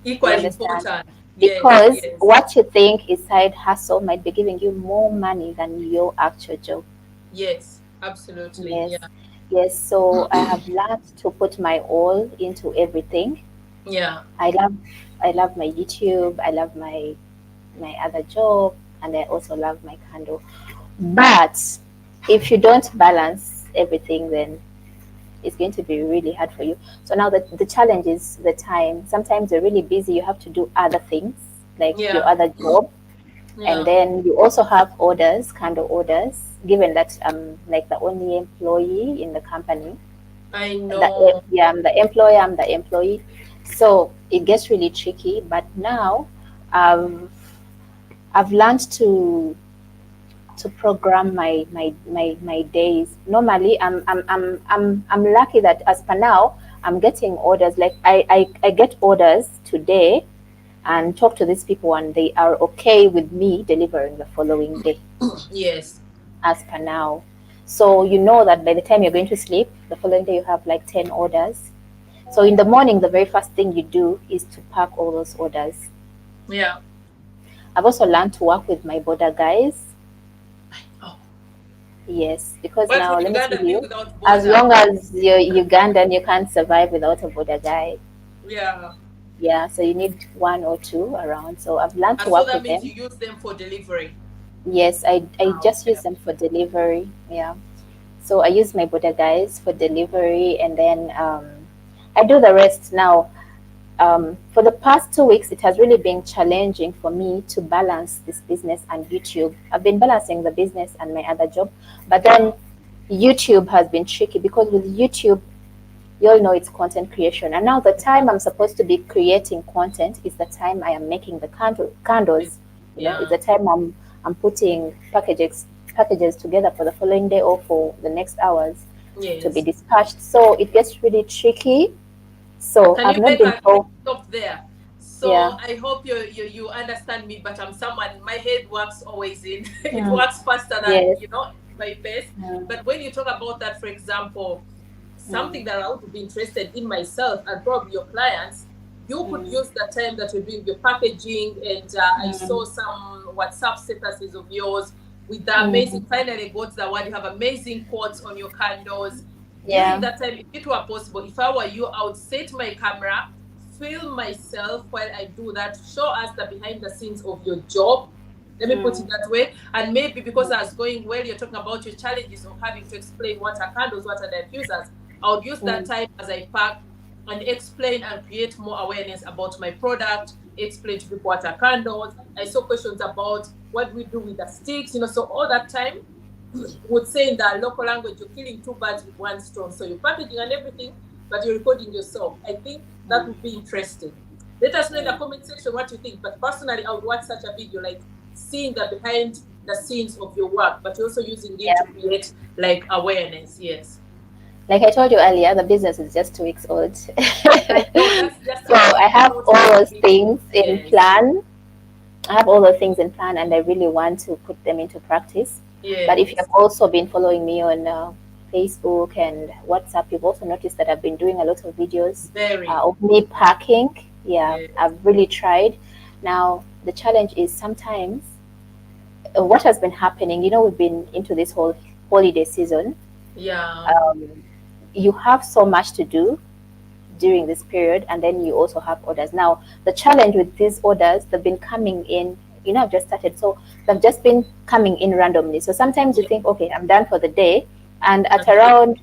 You Equally understand? important. Yes. Because Yes. what you think is side hustle might be giving you more money than your actual job. Yes. Absolutely. Yes. Yeah. Yes. So I have learned to put my all into everything. Yeah. I love I love my YouTube, I love my other job, and I also love my candle. But if you don't balance everything, then it's going to be really hard for you. So now the challenge is the time. Sometimes you're really busy, you have to do other things like your Yeah. other job, and Yeah. then you also have orders, candle orders. Given that I'm like the only employee in the company, I know. yeah, I'm the employer, I'm the employee, so it gets really tricky. But now, um, I've learned to program my days. Normally, I'm lucky that as per now, I'm getting orders. Like I get orders today and talk to these people, and they are okay with me delivering the following day, Yes. as per now. So you know that by the time you're going to sleep, the following day you have like 10 orders. So in the morning, the very first thing you do is to pack all those orders. Yeah. I've also learned to work with my border guys. Oh. Yes, because What now would let me tell Uganda be you, without as border? long as you're Ugandan, you can't survive without a border guy. Yeah. Yeah, so you need one or two around. So I've learned to And so work that with means them. you use them for delivery. Yes, I Ah, just okay. use them for delivery. Yeah. So I use my border guys for delivery, and then I do the rest now. For the past 2 weeks, it has really been challenging for me to balance this business and YouTube. I've been balancing the business and my other job, but Yeah. then YouTube has been tricky because with YouTube, you all know it's content creation. And now the time I'm supposed to be creating content is the time I am making the candles. You know, it's Yeah. the time I'm putting packages together for the following day or for the next hours to be Yes. dispatched. So it gets really tricky. So Can I've you not make been a quick told. stop there? So Yeah. I hope you understand me, but I'm someone, my head works always in it Mm, works faster than yes. my pace. Mm, But when you talk about that, for example, mm, something that I would be interested in myself and probably your clients, you could mm, use the time that you're doing your packaging. And I mm, saw some WhatsApp statuses of yours with the mm. amazing, finally got the word, you have amazing quotes on your candles. During Yeah. that time, if it were possible, if I were you, I would set my camera, film myself while I do that, show us the behind the scenes of your job. Let me put it Mm, that way. And maybe because mm, I was going well, you're talking about your challenges of having to explain what are candles, what are diffusers. I would use that mm, time as I pack and explain and create more awareness about my product, explain to people what are candles. I saw questions about what we do with the sticks, so all that time would say in the local language, you're killing two birds with one stone. So you're packaging and everything, but you're recording yourself. I think that mm, would be interesting. Let us know in the mm. comment section what you think. But personally, I would watch such a video, like seeing the behind the scenes of your work, but you're also using it Yeah. to create like awareness. Yes. Like I told you earlier, the business is just 2 weeks old. So I know that's just I amazing. I have thought all about those it. things in Yes. plan. I have all those things in plan, and I really want to put them into practice. But if you Yes. have also been following me on Facebook and WhatsApp, you've also noticed that I've been doing a lot of videos Very. of me packing. Yeah, Yes. I've really tried. Now, the challenge is sometimes what has been happening, we've been into this whole holiday season. Yeah. Um, you have so much to do during this period, and then you also have orders. Now the challenge with these orders, they've been coming in, I've just started, so they've just been coming in randomly. So sometimes you Yeah. think, okay, I'm done for the day, and at And then, around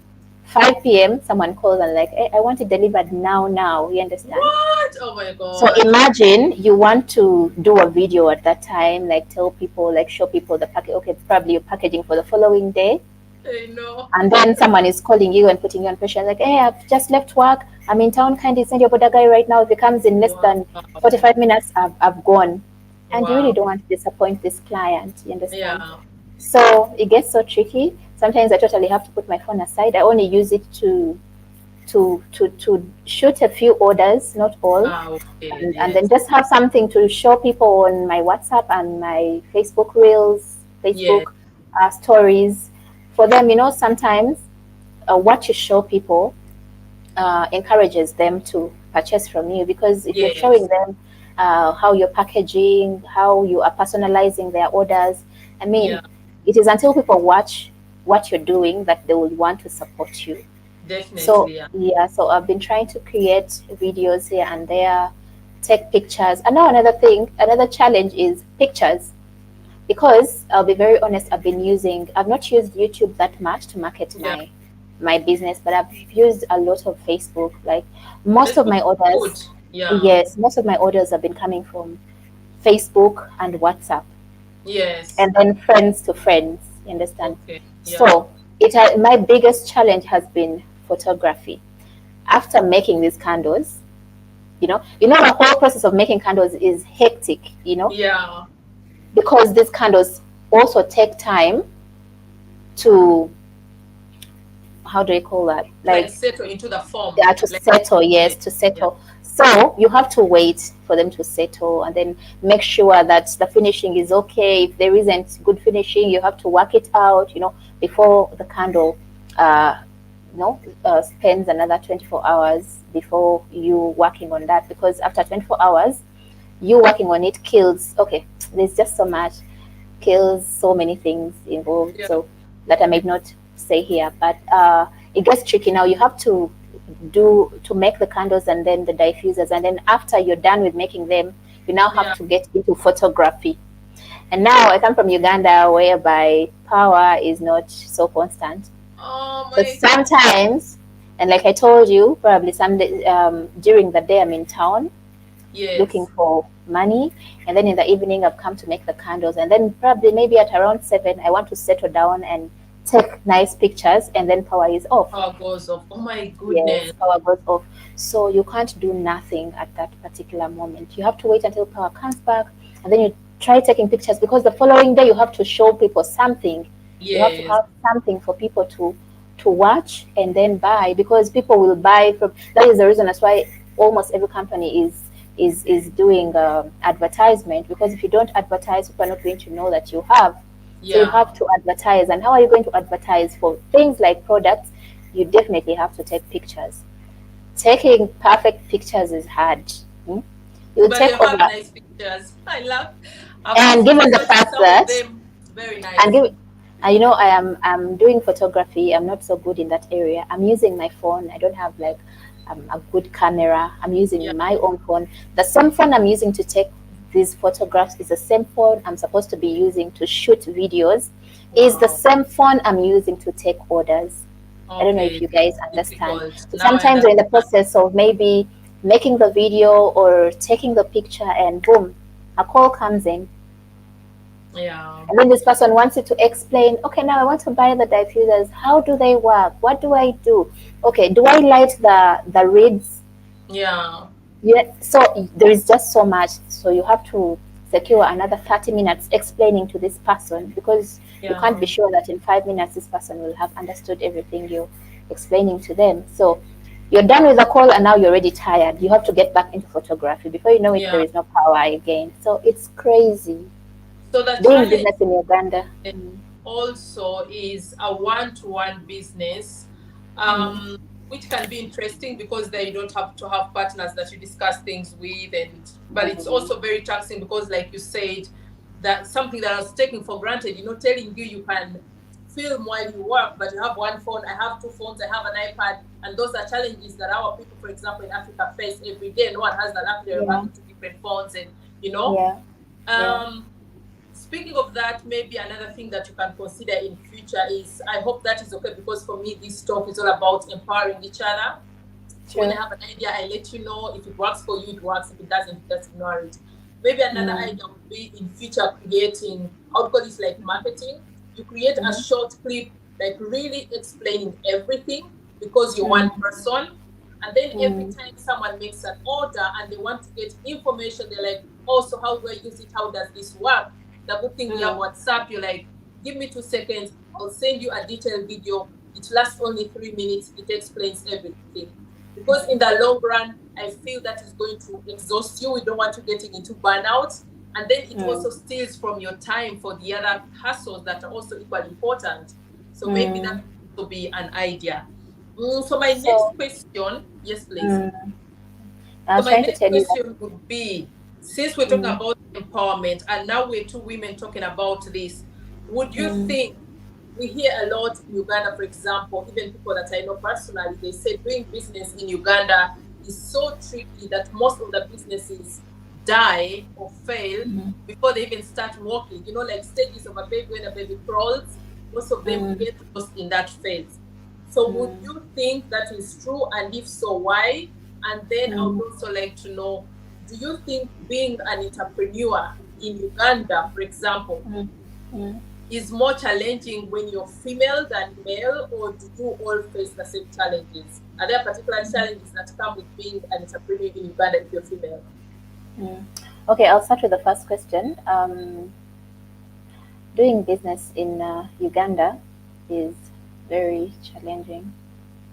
5 p.m. someone calls and like, hey, I want it delivered now. You understand? What? Oh my So God. imagine you want to do a video at that time, like tell people, like show people the package. Okay, probably you're packaging for the following day, I know. and then someone is calling you and putting you on pressure, like, hey, I've just left work. I'm in town. Kindly send your border guy right now. If he comes in less Wow. than 45 minutes, I've gone. And you really Wow. don't want to disappoint this client. You understand? Yeah. So it gets so tricky. Sometimes I totally have to put my phone aside. I only use it to shoot a few orders, not all, Ah, okay. and then Yes. just have something to show people on my WhatsApp and my Facebook Reels, Yes. Facebook stories. For them, sometimes what you show people encourages them to purchase from you, because if you're showing Yes. them how you're packaging, how you are personalizing their orders, I mean, Yeah. it is until people watch what you're doing that they will want to support you. So Definitely. Yeah. yeah, so I've been trying to create videos here and there, take pictures. And now another thing, another challenge is pictures. Because I'll be very honest, I've not used YouTube that much to market Yeah. my business, but I've used a lot of Facebook. Like most of Facebook my is good. orders, Yeah. yes, most of my orders have been coming from Facebook and WhatsApp, Yes. and then friends to friends. You understand? Okay. Yeah. So my biggest challenge has been photography. After making these candles, the whole process of making candles is hectic, Yeah. because these candles also take time to, how do I call that, Like like settle into the form. they are to Like settle, yeah. yes, to Yeah. settle. So you have to wait for them to settle and then make sure that the finishing is okay. If there isn't good finishing, you have to work it out, before the candle uh, spends another 24 hours before you working on that, because after 24 hours you working on it kills, okay, there's just so much, kills so many things involved, Yeah. so that I might not say here, but it gets tricky. Now you have to make the candles and then the diffusers, and then after you're done with making them, you now have Yeah. to get into photography. And now I come from Uganda, whereby power is not so constant. Oh So my God. sometimes, and like I told you, probably someday during the day I'm in town looking Yes. for money, and then in the evening I've come to make the candles, and then probably maybe at around 7 I want to settle down and take nice pictures, and then power is off. Power goes off. Oh my Yes, goodness. power goes off. So you can't do nothing at that particular moment. You have to wait until power comes back, and then you try taking pictures, because the following day you have to show people something. You have to Yes. have something for people to watch and then buy, because people will buy from. That is the reason. That's why almost every company is doing advertisement, because if you don't advertise, people are not going to know that you have. So you Yeah. have to advertise. And how are you going to advertise for things like products? You definitely have to take pictures. Taking perfect pictures is hard. Hmm? You But you take have over, nice pictures. I love. I've and seen given the some fact some of that, them. Very and nice. give, I'm doing photography. I'm not so good in that area. I'm using my phone. I don't have like a good camera. I'm Yeah. using my own phone. The same phone I'm using to take these photographs is the same phone I'm supposed to be using to shoot videos. Is the Wow. same phone I'm using to take orders. I don't know if Okay. you guys It's understand. difficult. So Now I sometimes you're in the understand. process of maybe making the video or taking the picture, and boom, a call comes in. Yeah. And then this person wants you to explain, okay, now I want to buy the diffusers. How do they work? What do I do? Okay, do I light the reeds? Yeah. Yeah, so there is just so much. So you have to secure another 30 minutes explaining to this person, because you can't Yeah. be sure that in 5 minutes this person will have understood everything you're explaining to them. So you're done with the call and now you're already tired. You have to get back into photography. Before you know it, there Yeah. is no power again. So it's crazy. So the Doing challenge business in Uganda. Mm, also is a one-to-one business, mm, um, which can be interesting because there you don't have to have partners that you discuss things with, and but it's mm. also very taxing because, like you said, that something that I was taking for granted, telling you can film while you work, but you have one phone. I have two phones. I have an iPad, and those are challenges that our people, for example, in Africa, face every day. No one has the luxury of Yeah, having two different phones, and you know. yeah, yeah. Um, speaking of that, maybe another thing that you can consider in future is, I hope that is okay, because for me, this talk is all about empowering each other. So when I have an idea, I let you know. If it works for you, it works. If it doesn't, just ignore it. Maybe another idea would be in future creating, I would call this like marketing. You create a short clip, like really explaining everything, because you're one person. And then every time someone makes an order and they want to get information, they're like, oh, so how do I use it? How does this work? The good thing we have WhatsApp, you're like, give me 2 seconds, I'll send you a detailed video. It lasts only 3 minutes. It explains everything. Because in the long run, I feel that is going to exhaust you. We don't want you getting into burnout. And then it also steals from your time for the other hustles that are also equally important. So maybe that would be an idea. So my next question, yes, please. So my next question would be, since we're talking about empowerment and now we're two women talking about this, would you think, we hear a lot in Uganda, for example, even people that I know personally, they say doing business in Uganda is so tricky that most of the businesses die or fail before they even start working. You know, like stages of a baby, when a baby crawls, most of them get lost in that phase. So would you think that is true? And if so, why? And then I would also like to know, do you think being an entrepreneur in Uganda, for example, is more challenging when you're female than male, or do you all face the same challenges? Are there particular challenges that come with being an entrepreneur in Uganda if you're female? Okay, I'll start with the first question. Doing business in Uganda is very challenging.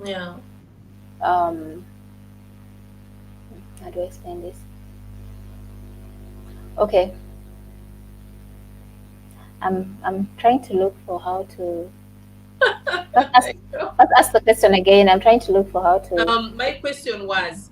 Yeah. How do I explain this? Okay. I'm trying to look for how to ask the question again. I'm trying to look for how to. My question was,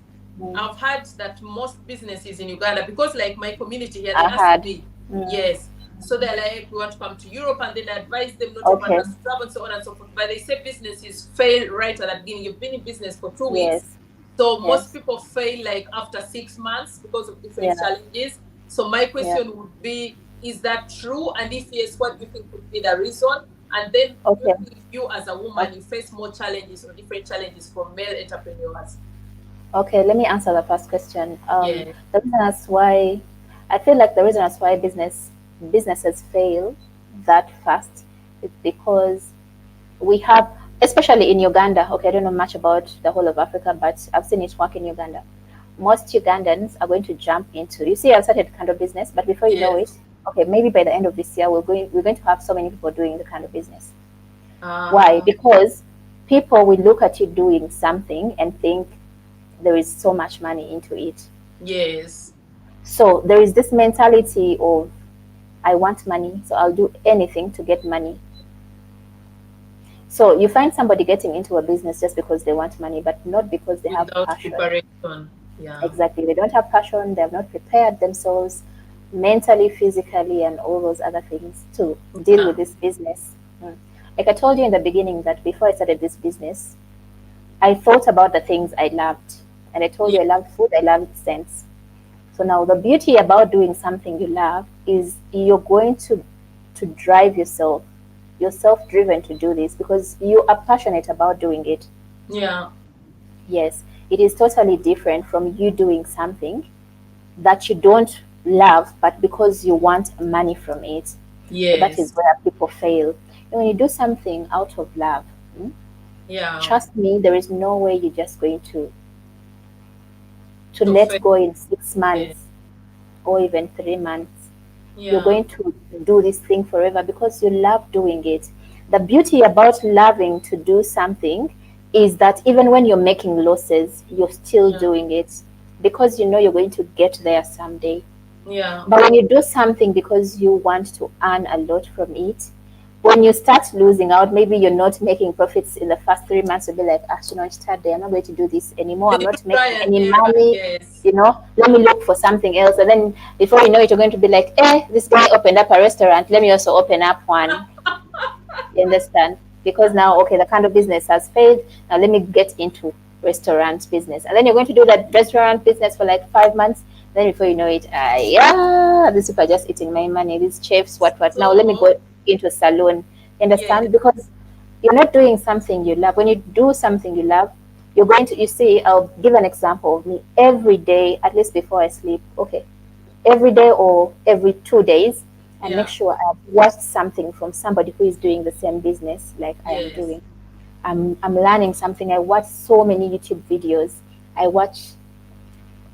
I've heard that most businesses in Uganda, because like my community here, they ask me, yes. So they're like, we want to come to Europe, and then I advise them not to want us to travel and so on and so forth. But they say businesses fail right at the beginning. You've been in business for 2 weeks. So most people fail like after 6 months because of different challenges. So my question would be, is that true? And if yes, what do you think would be the reason? And then you as a woman, you face more challenges or different challenges from male entrepreneurs. Okay, let me answer the first question. The reason as why I feel like the reason as why businesses fail that fast is because we have, especially in Uganda, okay, I don't know much about the whole of Africa, but I've seen it work in Uganda. Most Ugandans are going to jump into, you see, I've started kind of business, but before you know it, okay, maybe by the end of this year, we're going to have so many people doing the kind of business. Why? Because people will look at you doing something and think there is so much money into it. Yes. So there is this mentality of, I want money, so I'll do anything to get money. So you find somebody getting into a business just because they want money, but not because they have passion. Preparation. Yeah. Exactly. They don't have passion. They have not prepared themselves mentally, physically, and all those other things to deal with this business. Like I told you in the beginning that before I started this business, I thought about the things I loved. And I told you I loved food, I loved scents. So now the beauty about doing something you love is you're going to drive yourself. You're self-driven to do this because you are passionate about doing it. Yeah. Yes. It is totally different from you doing something that you don't love, but because you want money from it. Yes. So that is where people fail. And when you do something out of love, trust me, there is no way you're just going to let go in 6 months or even 3 months. You're going to do this thing forever because you love doing it. The beauty about loving to do something is that even when you're making losses, you're still doing it because you know you're going to get there someday. Yeah. But when you do something because you want to earn a lot from it, when you start losing out, maybe you're not making profits in the first 3 months, you'll be like, today I'm not going to do this anymore. I'm not making any money. You know, let me look for something else. And then before you know it, you're going to be like, this guy opened up a restaurant. Let me also open up one. You understand? Because now, okay, the kind of business has failed. Now let me get into restaurant business. And then you're going to do that restaurant business for like 5 months. Then before you know it, yeah, these people are just eating my money. These chefs, what? Now let me So go into a salon. You yeah, understand? Because you're not doing something you love. When you do something you love, you're going to. You see, I'll give an example of me. Every day, at least before I sleep, okay, every day or every 2 days, I make yeah, sure I've watched something from somebody who is doing the same business like I am yes, doing. I'm learning something. I watch so many YouTube videos. I watch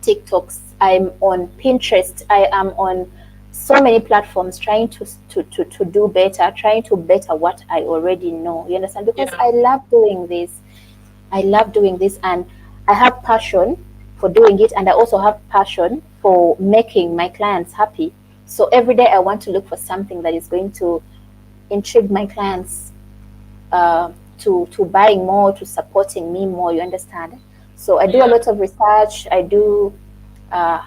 TikToks. I'm on Pinterest. I am on so many platforms trying to do better, trying to better what I already know. You understand? Because yeah, I love doing this. I love doing this, and I have passion for doing it, and I also have passion for making my clients happy. So every day I want to look for something that is going to intrigue my clients to buying more, to supporting me more. You understand? So I do a yeah, lot of research. I do uh,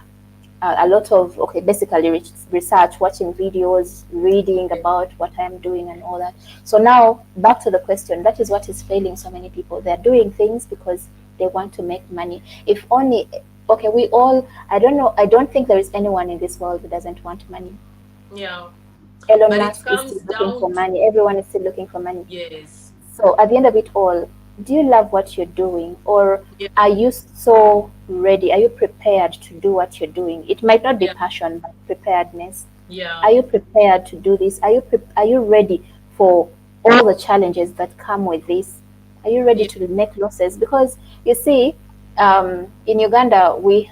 a lot of basically research, watching videos, reading about what I'm doing and all that. So now back to the question, that is what is failing so many people. They're doing things because they want to make money. If only, okay, we all, I don't know, I don't think there is anyone in this world who doesn't want money. yeah. Elon But it Musk is still comes looking for down to money. Everyone is still looking for money. yes, So at the end of it all, do you love what you're doing, or yeah, are you so ready? Are you prepared to do what you're doing? It might not be yeah, passion, but preparedness. yeah, Are you prepared to do this? Are you ready for all the challenges that come with this? Are you ready yeah, to make losses? Because you see, in Uganda, we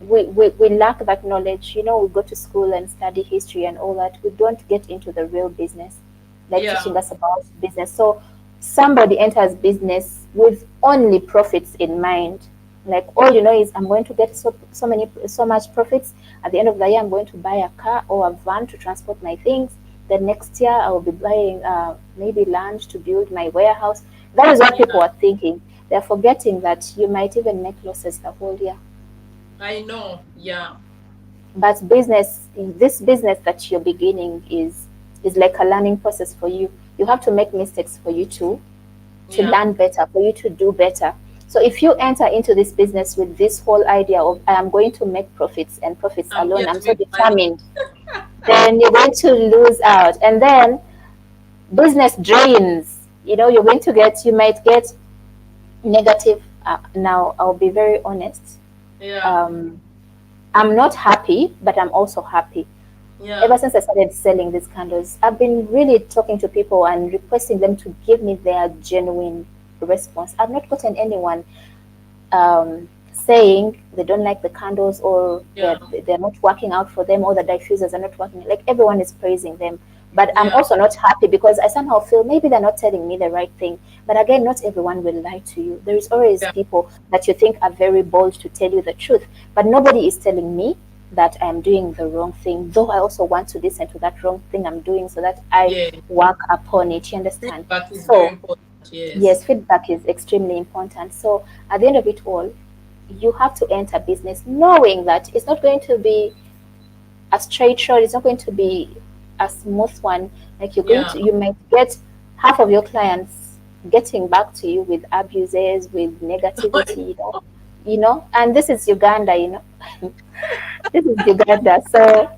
lack that knowledge. You know, we go to school and study history and all that. We don't get into the real business, like yeah, teaching us about business. So somebody enters business with only profits in mind. Like all you know is I'm going to get so much profits. At the end of the year, I'm going to buy a car or a van to transport my things. The next year, I will be buying maybe land to build my warehouse. That is what people yeah. are thinking. They're forgetting that you might even make losses the whole year. I know. Yeah, But this business that you're beginning is like a learning process for you. You have to make mistakes for you to yeah. learn better, for you to do better. So if you enter into this business with this whole idea of I am going to make profits and profits I'm alone, here I'm to so make money. determined, then you're going to lose out. And then business drains. You know, you might get negative. Now, I'll be very honest. Yeah, Um, I'm not happy, but I'm also happy. Ever yeah, since I started selling these candles, I've been really talking to people and requesting them to give me their genuine response. I've not gotten anyone saying they don't like the candles, or yeah, they're not working out for them, or the diffusers are not working. Like everyone is praising them, but I'm yeah, also not happy because I somehow feel maybe they're not telling me the right thing. But again, not everyone will lie to you. There is always yeah, people that you think are very bold to tell you the truth, but nobody is telling me that I'm doing the wrong thing. Though I also want to listen to that wrong thing I'm doing so that I yeah. work upon it. You understand? Feedback is very So important. Yes. yes, feedback is extremely important. So at the end of it all, you have to enter business knowing that it's not going to be a straight road, it's not going to be a smooth one. Like Yeah. you might get half of your clients getting back to you with abuses, with negativity, and this is Uganda, this is Uganda. So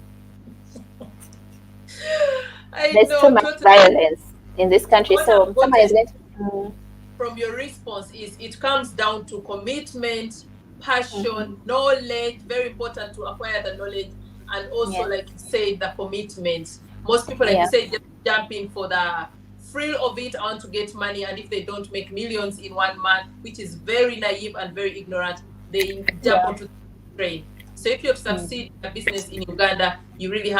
I there's too know much totally. violence in this So country. what So I've someone is gotten going to, from your response is it comes down to commitment, mm-hmm. passion, knowledge, very important to acquire the knowledge, and also, Yes, like you say, the commitment. Most people, like you yeah, say, just jump in for the thrill of it. I want to get money, and if they don't make millions in 1 month, which is very naive and very ignorant, they jump yeah. onto the train. So if you have Mm. succeed in a business in Uganda, you really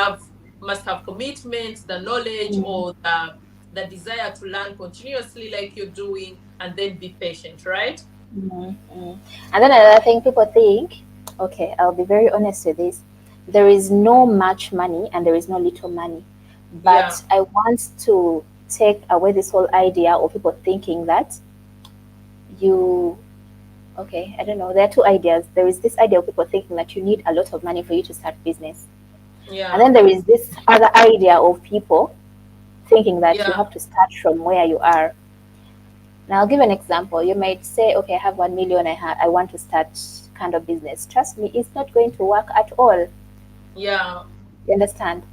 must have commitment, the knowledge, Mm. or the desire to learn continuously like you're doing, and then be patient, right? Mm, mm. And then another thing people think, okay, I'll be very honest with this. There is no much money and there is no little money. Yeah, But I want to take away this whole idea of people thinking that you, okay, I don't know. There are two ideas. There is this idea of people thinking that you need a lot of money for you to start business. And yeah, then there is this other idea of people thinking that you yeah, have to start from where you are. Now, I'll give an example. You might say, okay, I have 1 million. I want to start kind of business, trust me, it's not going to work at all. Yeah. You understand?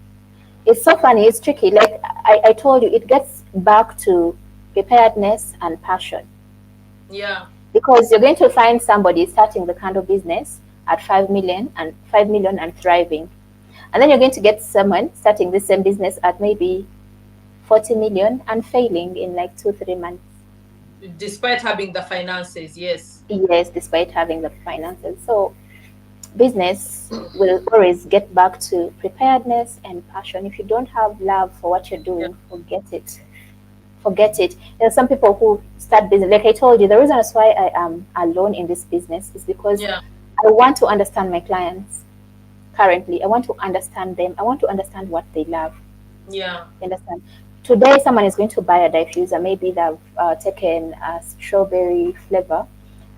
It's so funny, it's tricky. Like I told you, it gets back to preparedness and passion. Yeah. Because you're going to find somebody starting the kind of business at 5 million and thriving. And then you're going to get someone starting the same business at maybe 40 million and failing in like 2-3 months. Despite having the finances, yes. Yes, despite having the finances. So business will always get back to preparedness and passion. If you don't have love for what you're Yeah. doing, forget it. Forget it. There are some people who start business. Like I told you, the reason that's why I am alone in this business is because Yeah. I want to understand my clients currently. I want to understand them. I want to understand what they love. Yeah. You understand? Today, someone is going to buy a diffuser. Maybe they've taken a strawberry flavor,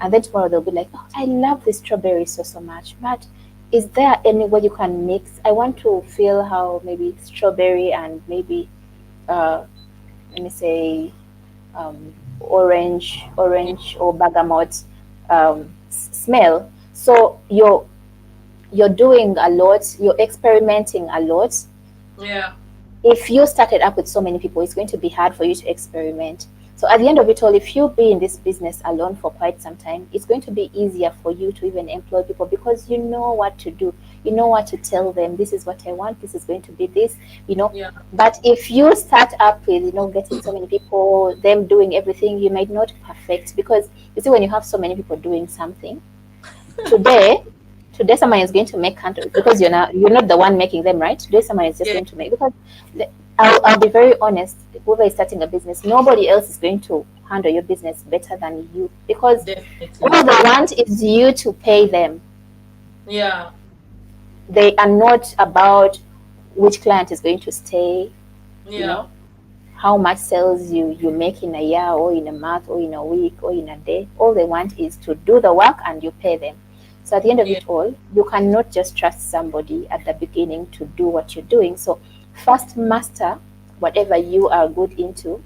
and then tomorrow they'll be like, "Oh, I love this strawberry so much." But is there any way you can mix? I want to feel how maybe strawberry and maybe let me say orange or bergamot smell. So you're doing a lot. You're experimenting a lot. Yeah. If you started up with so many people, it's going to be hard for you to experiment. So at the end of it all, if you be in this business alone for quite some time, it's going to be easier for you to even employ people because you know what to do. You know what to tell them. This is what I want. This is going to be this, you know. Yeah. But if you start up with, getting so many people, them doing everything, you might not perfect because you see when you have so many people doing something, today today someone is going to make counters because you're not the one making them, right? Today someone is just Yeah. going to make because I'll be very honest, whoever is starting a business, nobody else is going to handle your business better than you because Definitely. all they want is you to pay them. Yeah. They are not about which client is going to stay, you Yeah. know how much sales you make in a year or in a month or in a week or in a day. All they want is to do the work and you pay them. So at the end of Yeah. it all, you cannot just trust somebody at the beginning to do what you're doing. So first master whatever you are good into.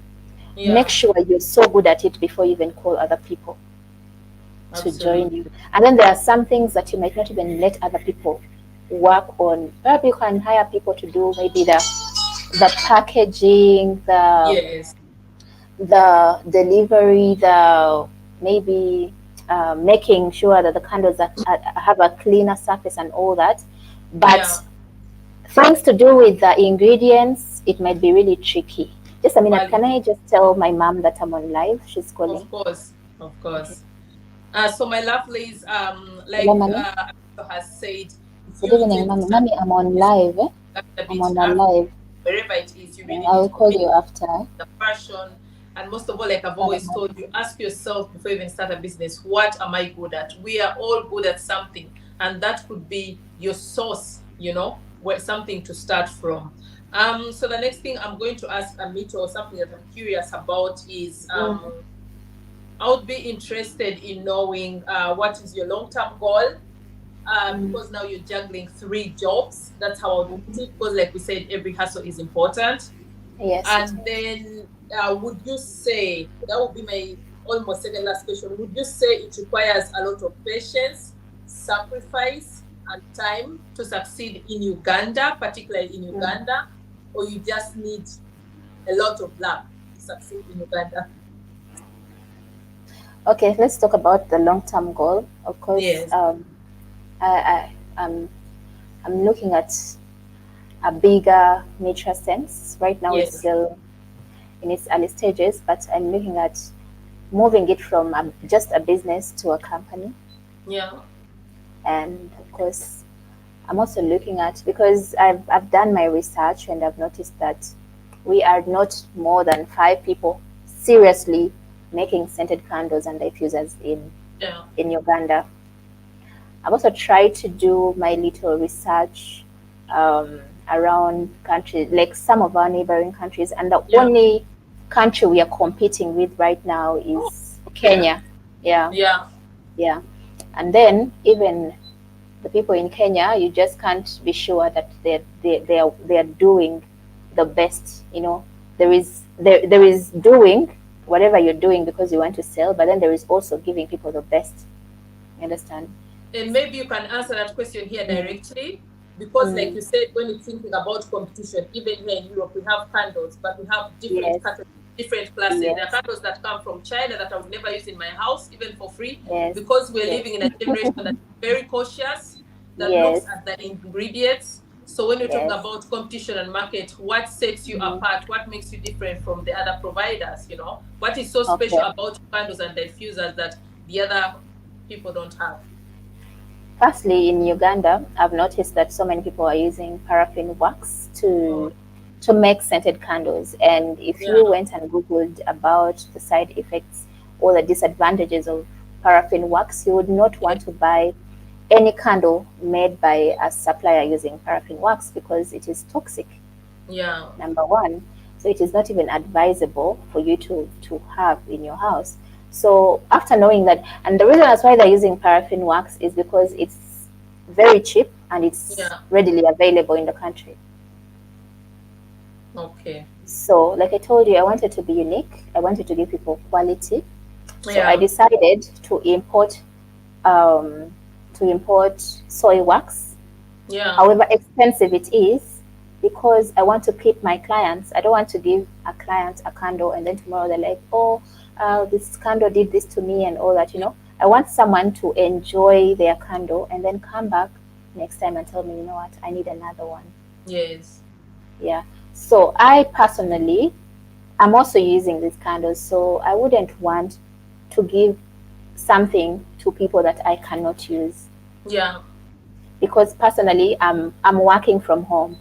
Make Yeah. sure you're so good at it before you even call other people to join Absolutely. you. And then there are some things that you might not even let other people work on. Perhaps you can hire people to do maybe the packaging, Yes. the delivery, the maybe making sure that the candles have a cleaner surface and all that. Yeah. But things to do with the ingredients, it might be really tricky. Just a minute, can Valid. I just tell my mom that I'm on live? She's Of calling. course. Of Okay. course. So my lovelies, Hello, like mommy. has said, if Good you evening, intend to mommy. start Mommy, I'm on this live. a I'm bit, on you a have live. wherever it is, you really I need will to call commit you after. the passion. And most of all, like I've Hello, always mommy. told you, ask yourself before you even start a business, what am I good at? We are all good at something, and that could be your source, where something to start from. So the next thing I'm going to ask Amito, or something that I'm curious about, is Mm, I would be interested in knowing what is your long-term goal, mm, because now you're juggling 3 jobs. That's how I would put mhm. it, because like we said, every hustle is important. Yes, it And is. then would you say, that would be my almost second last question, would you say it requires a lot of patience, sacrifice, and time to succeed in Uganda, particularly in Mm. Uganda, or you just need a lot of luck to succeed in Uganda? Okay, let's talk about the long-term goal. Of course, Yes. I'm looking at a bigger nature sense. Right now, it's Yes. still in its early stages, but I'm looking at moving it from just a business to a company. Yeah. And of course, I'm also looking at because I've done my research and I've noticed that we are not more than 5 people seriously making scented candles and diffusers Yeah. in Uganda. I've also tried to do my little research around countries, like some of our neighboring countries, and the Yeah. only country we are competing with right now Oh, is okay. Kenya. Yeah, Yeah. yeah. And then even the people in Kenya, you just can't be sure that they are doing the best. There is doing whatever you're doing because you want to sell, but then there is also giving people the best. You understand? And maybe you can answer that question here directly, because like you said, when you're thinking about competition, even here in Europe, we have candles, but we have different categories, different classes. There are candles that come from China that I would never use in my house, even for free, because we're living in a generation that's very cautious, that looks at the ingredients. So when you're talking about competition and market, what sets you apart? What makes you different from the other providers? You know, what is so special about candles and diffusers that the other people don't have? Firstly, in Uganda, I've noticed that so many people are using paraffin wax to make scented candles. And if you went and Googled about the side effects or the disadvantages of paraffin wax, you would not want to buy any candle made by a supplier using paraffin wax because it is toxic. Number one. So it is not even advisable for you to have in your house. So after knowing that, and the reason that's why they're using paraffin wax is because it's very cheap and it's readily available in the country. Okay. So like I told you, I wanted to be unique. I wanted to give people quality. So I decided to import soy wax. However expensive it is, because I want to keep my clients. I don't want to give a client a candle and then tomorrow they're like, oh, this candle did this to me and all that, you know. I want someone to enjoy their candle and then come back next time and tell me, you know what, I need another one. Yes. Yeah. So I personally, I'm also using these candles, so I wouldn't want to give something to people that I cannot use. Yeah. Because personally, I'm working from home.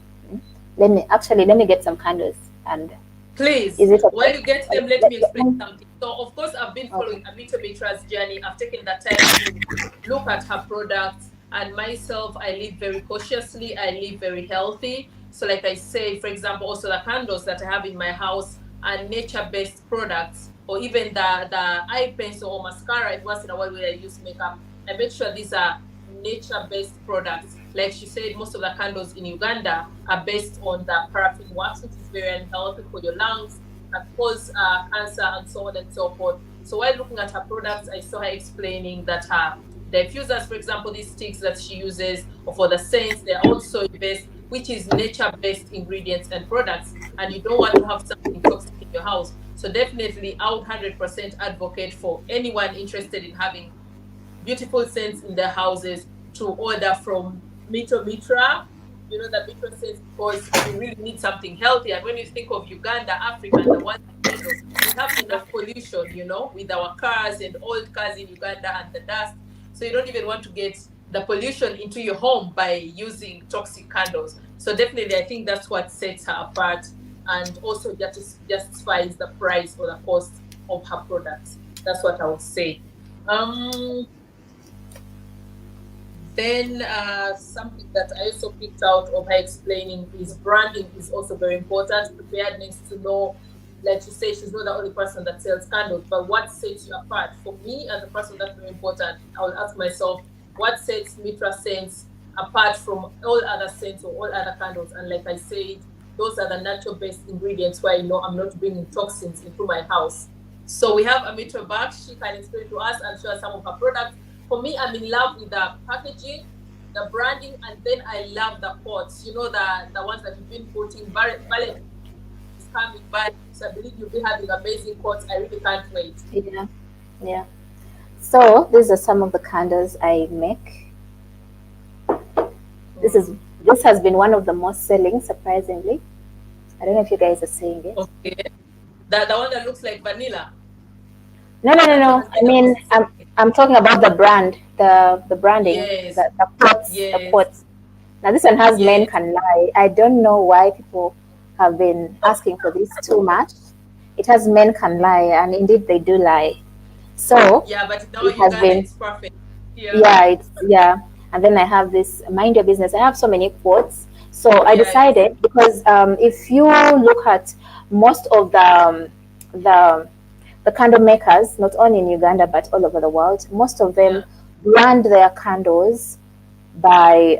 Let me get some candles and please. Is it okay? While you get them, let me explain something. So of course I've been following Amitomitra's journey. I've taken the time to look at her products, and myself, I live very cautiously, I live very healthy. So like I say, for example, also the candles that I have in my house are nature-based products, or even the eye pencil or mascara, once in a while when I use makeup, I make sure these are nature-based products. Like she said, most of the candles in Uganda are based on the paraffin wax, which is very unhealthy for your lungs, can cause cancer and so on and so forth. So while looking at her products, I saw her explaining that her diffusers, for example, these sticks that she uses, or for the scents, they're all soy-based, which is nature-based ingredients and products, and you don't want to have something toxic in your house. So definitely, I would 100% advocate for anyone interested in having beautiful scents in their houses to order from Amitomitra. You know, the mitra scents, because you really need something healthy. And when you think of Uganda, Africa, and the ones in the middle, we have enough pollution, you know, with our cars and old cars in Uganda and the dust. So you don't even want to get the pollution into your home by using toxic candles. So definitely, I think that's what sets her apart, and also justifies the price or the cost of her products. That's what I would say. Then something that I also picked out of her explaining is branding is also very important. Preparedness, to know, like you say, she's not the only person that sells candles, but what sets you apart? For me, as a person, that's very important. I will ask myself, what sets Mitra scents apart from all other scents or all other candles? And like I said, those are the natural-based ingredients where I know I'm not bringing toxins into my house. So we have Amitra back. She can explain to us and show us some of her products. For me, I'm in love with the packaging, the branding, and then I love the pots. You know, the ones that you've been putting. Valen is coming by, so I believe you'll be having amazing pots. I really can't wait. Yeah. So these are some of the candles I make. This has been one of the most selling, surprisingly. I don't know if you guys are seeing it. Okay. The one that looks like vanilla. No. I mean, I'm talking about the brand, the branding, the pots, the pots. Now this one has Men Can Lie. I don't know why people have been asking for this too much. It has Men Can Lie, and indeed they do lie. So yeah, but now Uganda it's perfect. And then I have this Mind Your Business. I have so many quotes. So I decided, because if you look at most of the candle makers, not only in Uganda but all over the world, most of them brand their candles by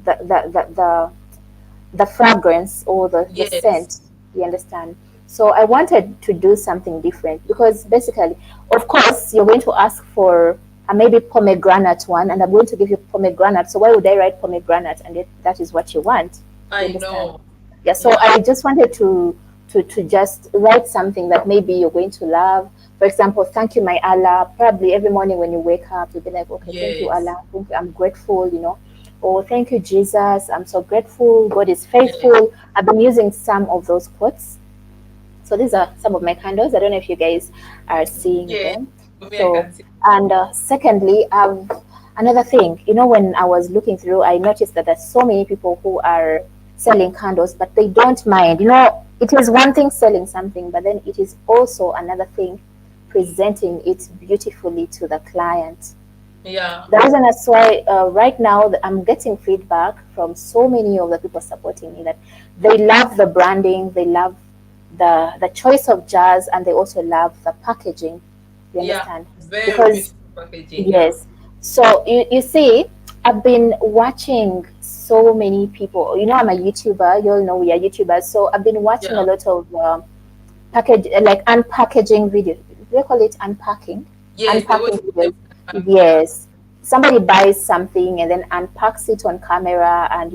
the fragrance or the scent. You understand? So I wanted to do something different, because basically, of course, you're going to ask for maybe pomegranate one, and I'm going to give you pomegranate. So why would I write pomegranate? And that is what you want. You I understand? know. Yeah. So Yeah. I just wanted to just write something that maybe you're going to love. For example, thank you, my Allah. Probably every morning when you wake up, you'll be like, okay, thank you, Yes. Allah. Thank you, I'm grateful. You know. Or thank you, Jesus. I'm so grateful. God is Yes. faithful. I've been using some of those quotes. So these are some of my candles. I don't know if you guys are seeing Yes. them. For me, I So, can see. and secondly, another thing, when I was looking through, I noticed that there's so many people who are selling candles, but they don't mind. It is one thing selling something, but then it is also another thing presenting it beautifully to the client. Yeah. The reason that's why right now I'm getting feedback from so many of the people supporting me that they love the branding, they love the choice of jars, and they also love the packaging. You Yeah. understand? Very Because beautiful packaging. Yeah. yes, so you see, I've been watching so many people. I'm a YouTuber. You all know we are YouTubers. So I've been watching a Yeah. lot of package like unpackaging videos. They call it unpacking, Yes. They unpacking always put them videos. back. Yeah. Yes, somebody buys something and then unpacks it on camera and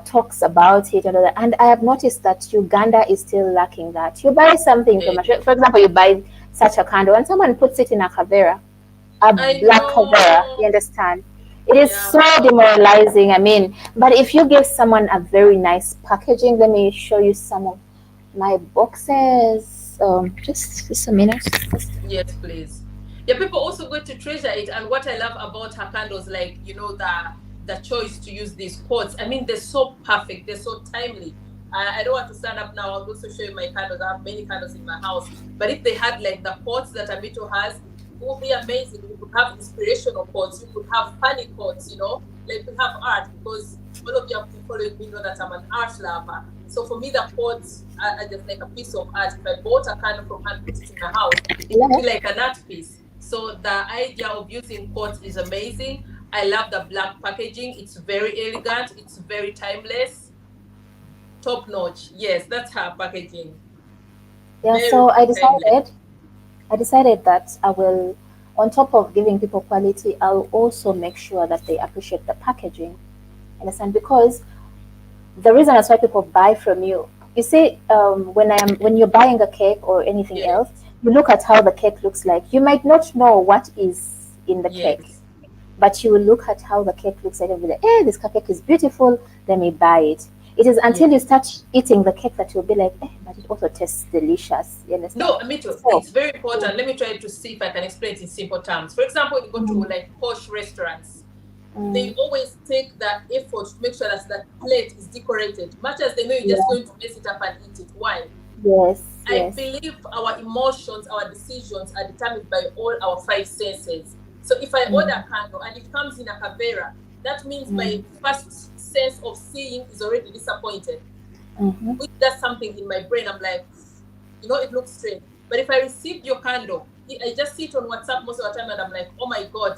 talks about it and all that. And I have noticed that Uganda is still lacking that. You buy something from Yes. for example, you buy such a candle and someone puts it in a I black kavera. You know. understand? It is Yeah. so demoralizing. I mean, but if you give someone a very nice packaging, let me show you some of my boxes. Just a minute. Yes, please. Yeah, people also going to treasure it. And what I love about her candles, like the choice to use these quotes. I mean, they're so perfect. They're so timely. I don't want to stand up now. I'll also show you my candles. I have many candles in my house. But if they had like the quotes that Amito has, it would be amazing. You could have inspirational quotes. You could have funny quotes. Like we have art, because all of you have been following me know that I'm an art lover. So for me, the quotes are just like a piece of art. If I bought a candle from her and put it in my house, it would be like an art piece. So the idea of using quotes is amazing. I love the black packaging. It's very elegant. It's very timeless. Top notch. Yes, that's her packaging. Yeah, Very, so very timeless. I decided that I will, on top of giving people quality, I'll also make sure that they appreciate the packaging. Understand? Because the reason that's why people buy from you. You see, when you're buying a cake or anything Yes, else, you look at how the cake looks like. You might not know what is in the cake, yes, but you will look at how the cake looks like and be like, hey, this cake is beautiful, let me buy it. It is yes. until you start eating the cake that you'll be like, but it also tastes delicious. You understand? No, me too. So, It's very mm, important. Let me try to see if I can explain it in simple terms. For example, when you go to mm, like posh restaurants, they mm, always take that effort to make sure that that plate is decorated, much as they know you're just yeah, going to mess it up and eat it. Why? yes, I yes. believe our emotions, our decisions are determined by all our five senses. So if I order Mm, a candle and it comes in a cavera, that means my mm, first sense of seeing is already disappointed, mm-hmm, which does something in my brain. I'm like, it looks strange. But if I received your candle, I just see it on WhatsApp most of the time and I'm like, oh my God,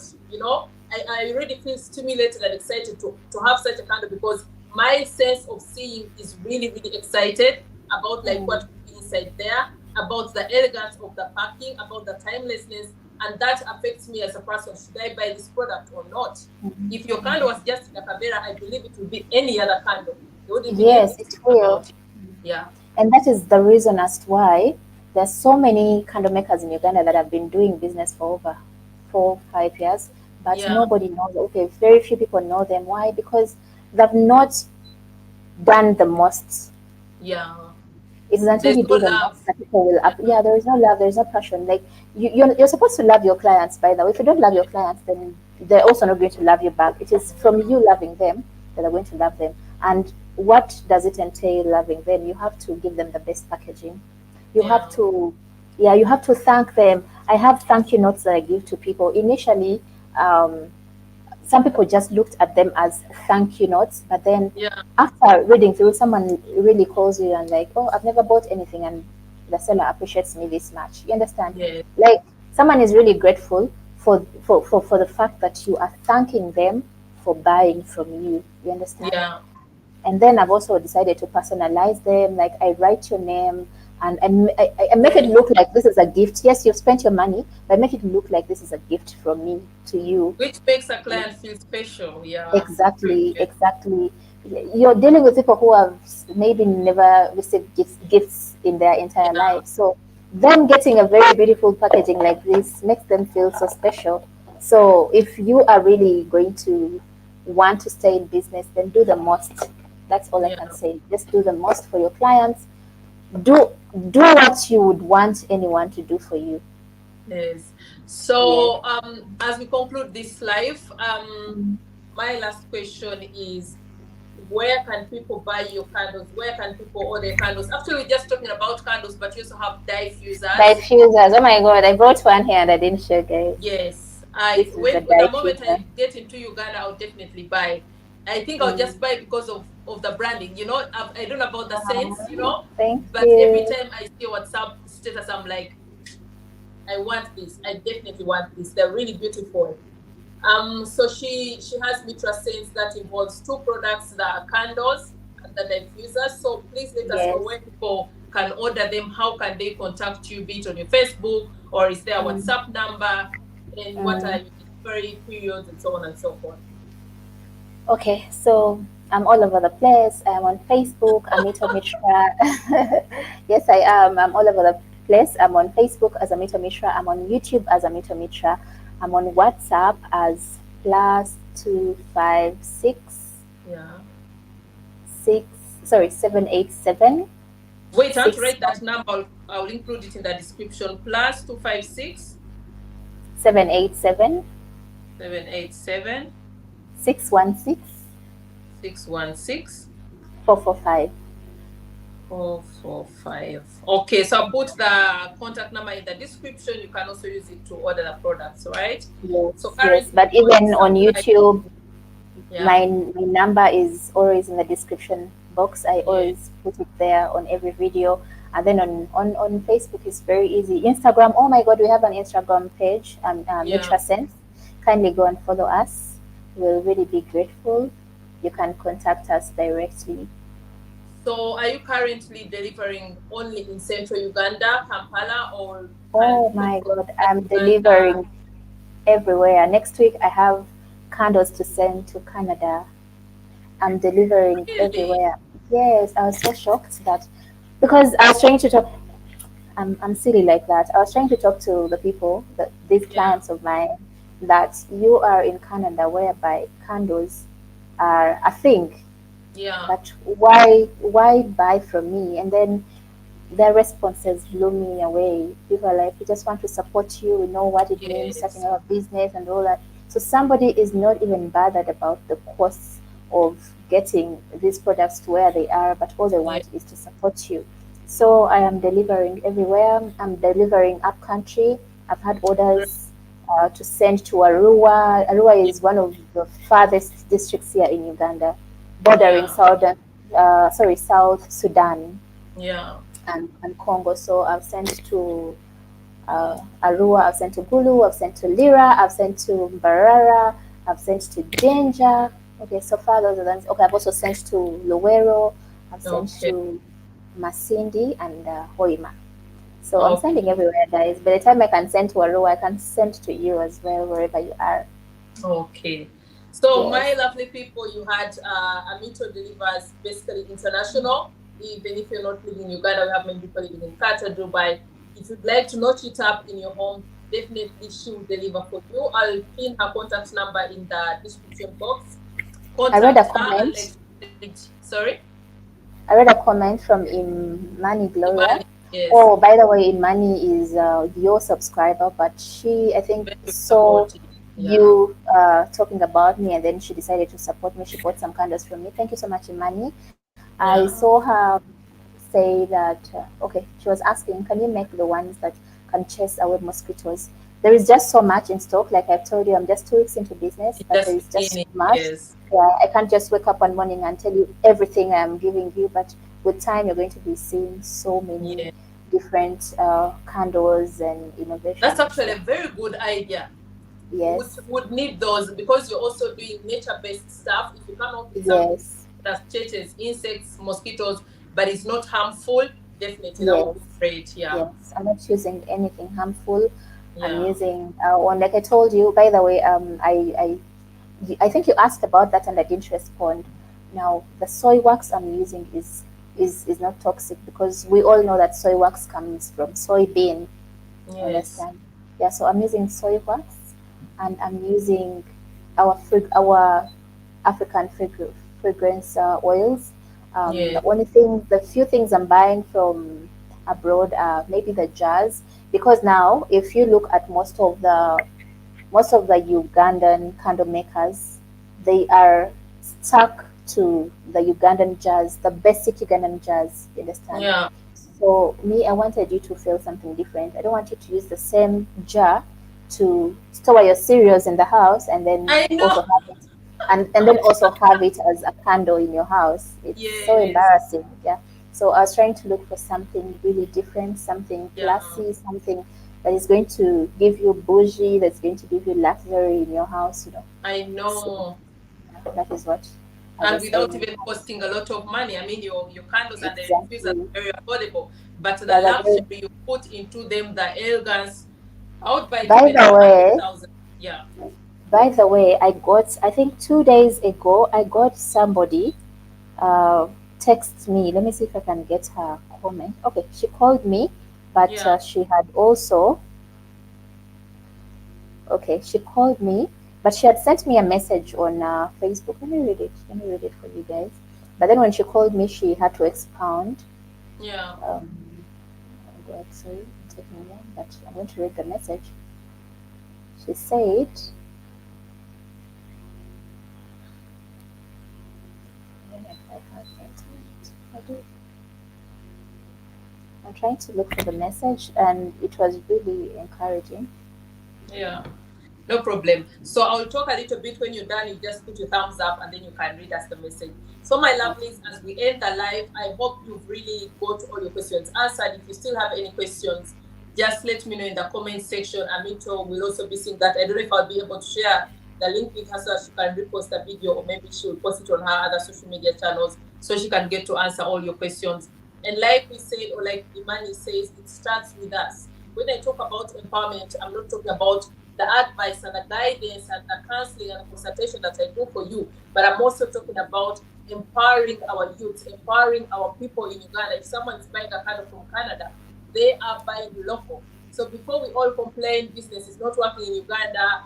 I already feel stimulated and excited to have such a candle, because my sense of seeing is really, really excited about like mm, what could be inside there, about the elegance of the packing, about the timelessness, and that affects me as a person. Should I buy this product or not? mm-hmm. If your candle was just in a Kavera, I believe it would be any other candle. There wouldn't be Yes, anything it will. about it. Yeah. And that is the reason as to why there's so many candle makers in Uganda that have been doing business for over 4, 5 years, but Yeah. nobody knows. Okay, very few people know them. Why? Because they've not done the most. Yeah. It is until There's you no do the love. most that people will Yeah. up. Yeah, there is no love, there is no passion. Like you're supposed to love your clients. By the way, if you don't love your clients, then they're also not going to love you back. It is from you loving them that they're going to love them. And what does it entail loving them? You have to give them the best packaging. You have Yeah. to, yeah, you have to thank them. I have thank you notes that I give to people. Initially, um, some people just looked at them as thank you notes, but then Yeah. after reading through, someone really calls you and like, oh, I've never bought anything, and the seller appreciates me this much. You understand? Yeah. Like someone is really grateful for the fact that you are thanking them for buying from you. You understand? Yeah. And then I've also decided to personalize them. Like I write your name, and I make it look like this is a gift. Yes, you've spent your money, but make it look like this is a gift from me to you. Which makes a client feel special. Yeah. Exactly, exactly. You're dealing with people who have maybe never received gifts in their entire Yeah. life. So them getting a very beautiful packaging like this makes them feel so special. So if you are really going to want to stay in business, then do the most. That's all I Yeah. can say. Just do the most for your clients. Do do what you would want anyone to do for you. Yes. Yes. So as we conclude this live, my last question is, where can people buy your candles? Where can people order candles? Actually, we're just talking about candles, but you also have diffusers. Diffusers. Oh my god, I brought one here and I didn't show guys. Yes, I This is when a the moment diffuser. I get into Uganda, I'll definitely buy. I think I'll Mm. just buy because of the branding. You know, I don't know about the scents. You know, Thank but every you. time I see a WhatsApp status, I'm like, I want this. I definitely want this. They're really beautiful. So she has mitra scents that involves two products, the candles and the diffusers. So please let us know Yes. where people can order them. How can they contact you, be it on your Facebook, or is there a Mm. WhatsApp number, and what are Mm. your delivery periods, and so on and so forth. Okay, so I'm all over the place. I'm on Facebook, Amitomitra. Yes, I am. I'm all over the place. I'm on Facebook as Amitomitra. I'm on YouTube as Amitomitra. I'm on WhatsApp as +256 Yeah. 6 sorry 787 Wait, I have to 6 write that number. I'll include it in the description. Plus 256 787 787 616 616 445. 445. Okay, so I'll put the contact number in the description. You can also use it to order the products, right? Yes, So yes. currently But doing even some on live. YouTube, Yeah. my number is always in the description box. I Yeah. always put it there on every video. And then on Facebook, it's very easy. Instagram, oh my God, we have an Instagram page, Yeah. Mitra Sense. Kindly go and follow us. We'll really be grateful. You can contact us directly. So are you currently delivering only in central Uganda, Kampala, or can Oh people my from God, outside I'm Uganda? delivering everywhere. Next week, I have candles to send to Canada. I'm delivering Really? everywhere. Yes, I was so shocked that because I was trying to talk. I'm silly like that. I was trying to talk to the people, these Yeah. clients of mine, that you are in Canada, whereby candles are a thing. Yeah. But why buy from me? And then their responses blew me away. People are like, we just want to support you. We know what it means starting Yes. a business and all that. So somebody is not even bothered about the costs of getting these products to where they are, but all they Yeah. want is to support you. So I am delivering everywhere. I'm delivering up country. I've had orders to send to Arua. Arua Yeah. is one of the farthest districts here in Uganda, bordering Yeah. South Sudan Yeah. and Congo. So I've sent to Arua, I've sent to Gulu, I've sent to Lira, I've sent to Mbarara, I've sent to Danger. Okay, so far those are the ones. Okay, I've also sent to Lowero, I've sent Okay. to Masindi and Hoima. So I'm sending Okay. everywhere, guys. By the time I can send to Arua, I can send to you as well, wherever you are. Okay. So Yes. my lovely people, you had Amito delivers basically international. Even if you're not living in Uganda, we have many people living in Qatar, Dubai. If you'd like to notch it up in your home, definitely she will deliver for you. I'll pin her contact number in the description box. I read a Contact her and let comment. her sorry. I read a comment from Imani Gloria. Imani, yes. Oh, by the way, Imani is your subscriber, but she, I think, Very saw supportive. Yeah. you talking about me and then she decided to support me. She bought some candles from me. Thank you so much, Imani. I Yeah. saw her say that, okay, she was asking, can you make the ones that can chase away mosquitoes? There is just so much in stock. Like I've told you, I'm just 2 weeks into business, It's but there just is just so beginning, much. yes. Yeah, I can't just wake up one morning and tell you everything I'm giving you, but with time, you're going to be seeing so many Yeah. different candles and That's innovations. actually So, a very good idea. yes, Would need those because you're also doing nature-based stuff. If you come up with something yes, that chases insects, mosquitoes, but it's not harmful, Definitely, that would Yes, be great. Yeah. yes. I'm not using anything harmful. I'm Yeah. using one, like I told you, by the way, I think you asked about that and I didn't respond. Now, the soy wax I'm using is not toxic because we all know that soy wax comes from soybean. You Yes. understand? Yeah, so I'm using soy wax and I'm using our African fragrance oils. Yeah. The few things I'm buying from abroad are maybe the jars, because now if you look at most of the Ugandan candle makers, they are stuck to the Ugandan jars, the basic Ugandan jars. You understand? Yeah. So me, I wanted you to feel something different. I don't want you to use the same jar to store your cereals in the house and then I also know. have it and then also have it as a candle in your house. It's so Yes. embarrassing. Yeah. So I was trying to look for something really different, something Yeah. classy, something that is going to give you bougie, that's going to give you luxury in your house. I So know. that is what I And was without aiming even at. costing a lot of money. I mean, your candles and the refills are Exactly. very affordable, but the Yeah, they're very. luxury you put into them, the elegance, I would buy it By even the for way, 100,000. Yeah. I think 2 days ago, I got somebody uh, text me. Let me see if I can get her comment. Okay, she called me, but Yeah. she had also, okay, she called me, but she had sent me a message on Facebook. Let me read it. Let me read it for you guys. But then when she called me, she had to expound. Yeah. Um, oh God, sorry, it's taking long, but I'm going to read the message. She said, I don't know if I have internet. I do. I'm trying to look for the message, and it was really encouraging. Yeah. No problem. So I'll talk a little bit. When you're done, you just put your thumbs up and then you can read us the message. So, my Okay. lovelies, as we end the live, I hope you've really got all your questions answered. If you still have any questions, just let me know in the comment section. Amito will also be seeing that. I don't know if I'll be able to share the link with her so that she can repost the video, or maybe she will post it on her other social media channels so she can get to answer all your questions. And like we said, or like Imani says, it starts with us. When I talk about empowerment, I'm not talking about the advice and the guidance and the counseling and the consultation that I do for you, but I'm also talking about empowering our youth, empowering our people in Uganda. If someone is buying a candle from Canada, they are buying local. So before we all complain, business is not working in Uganda,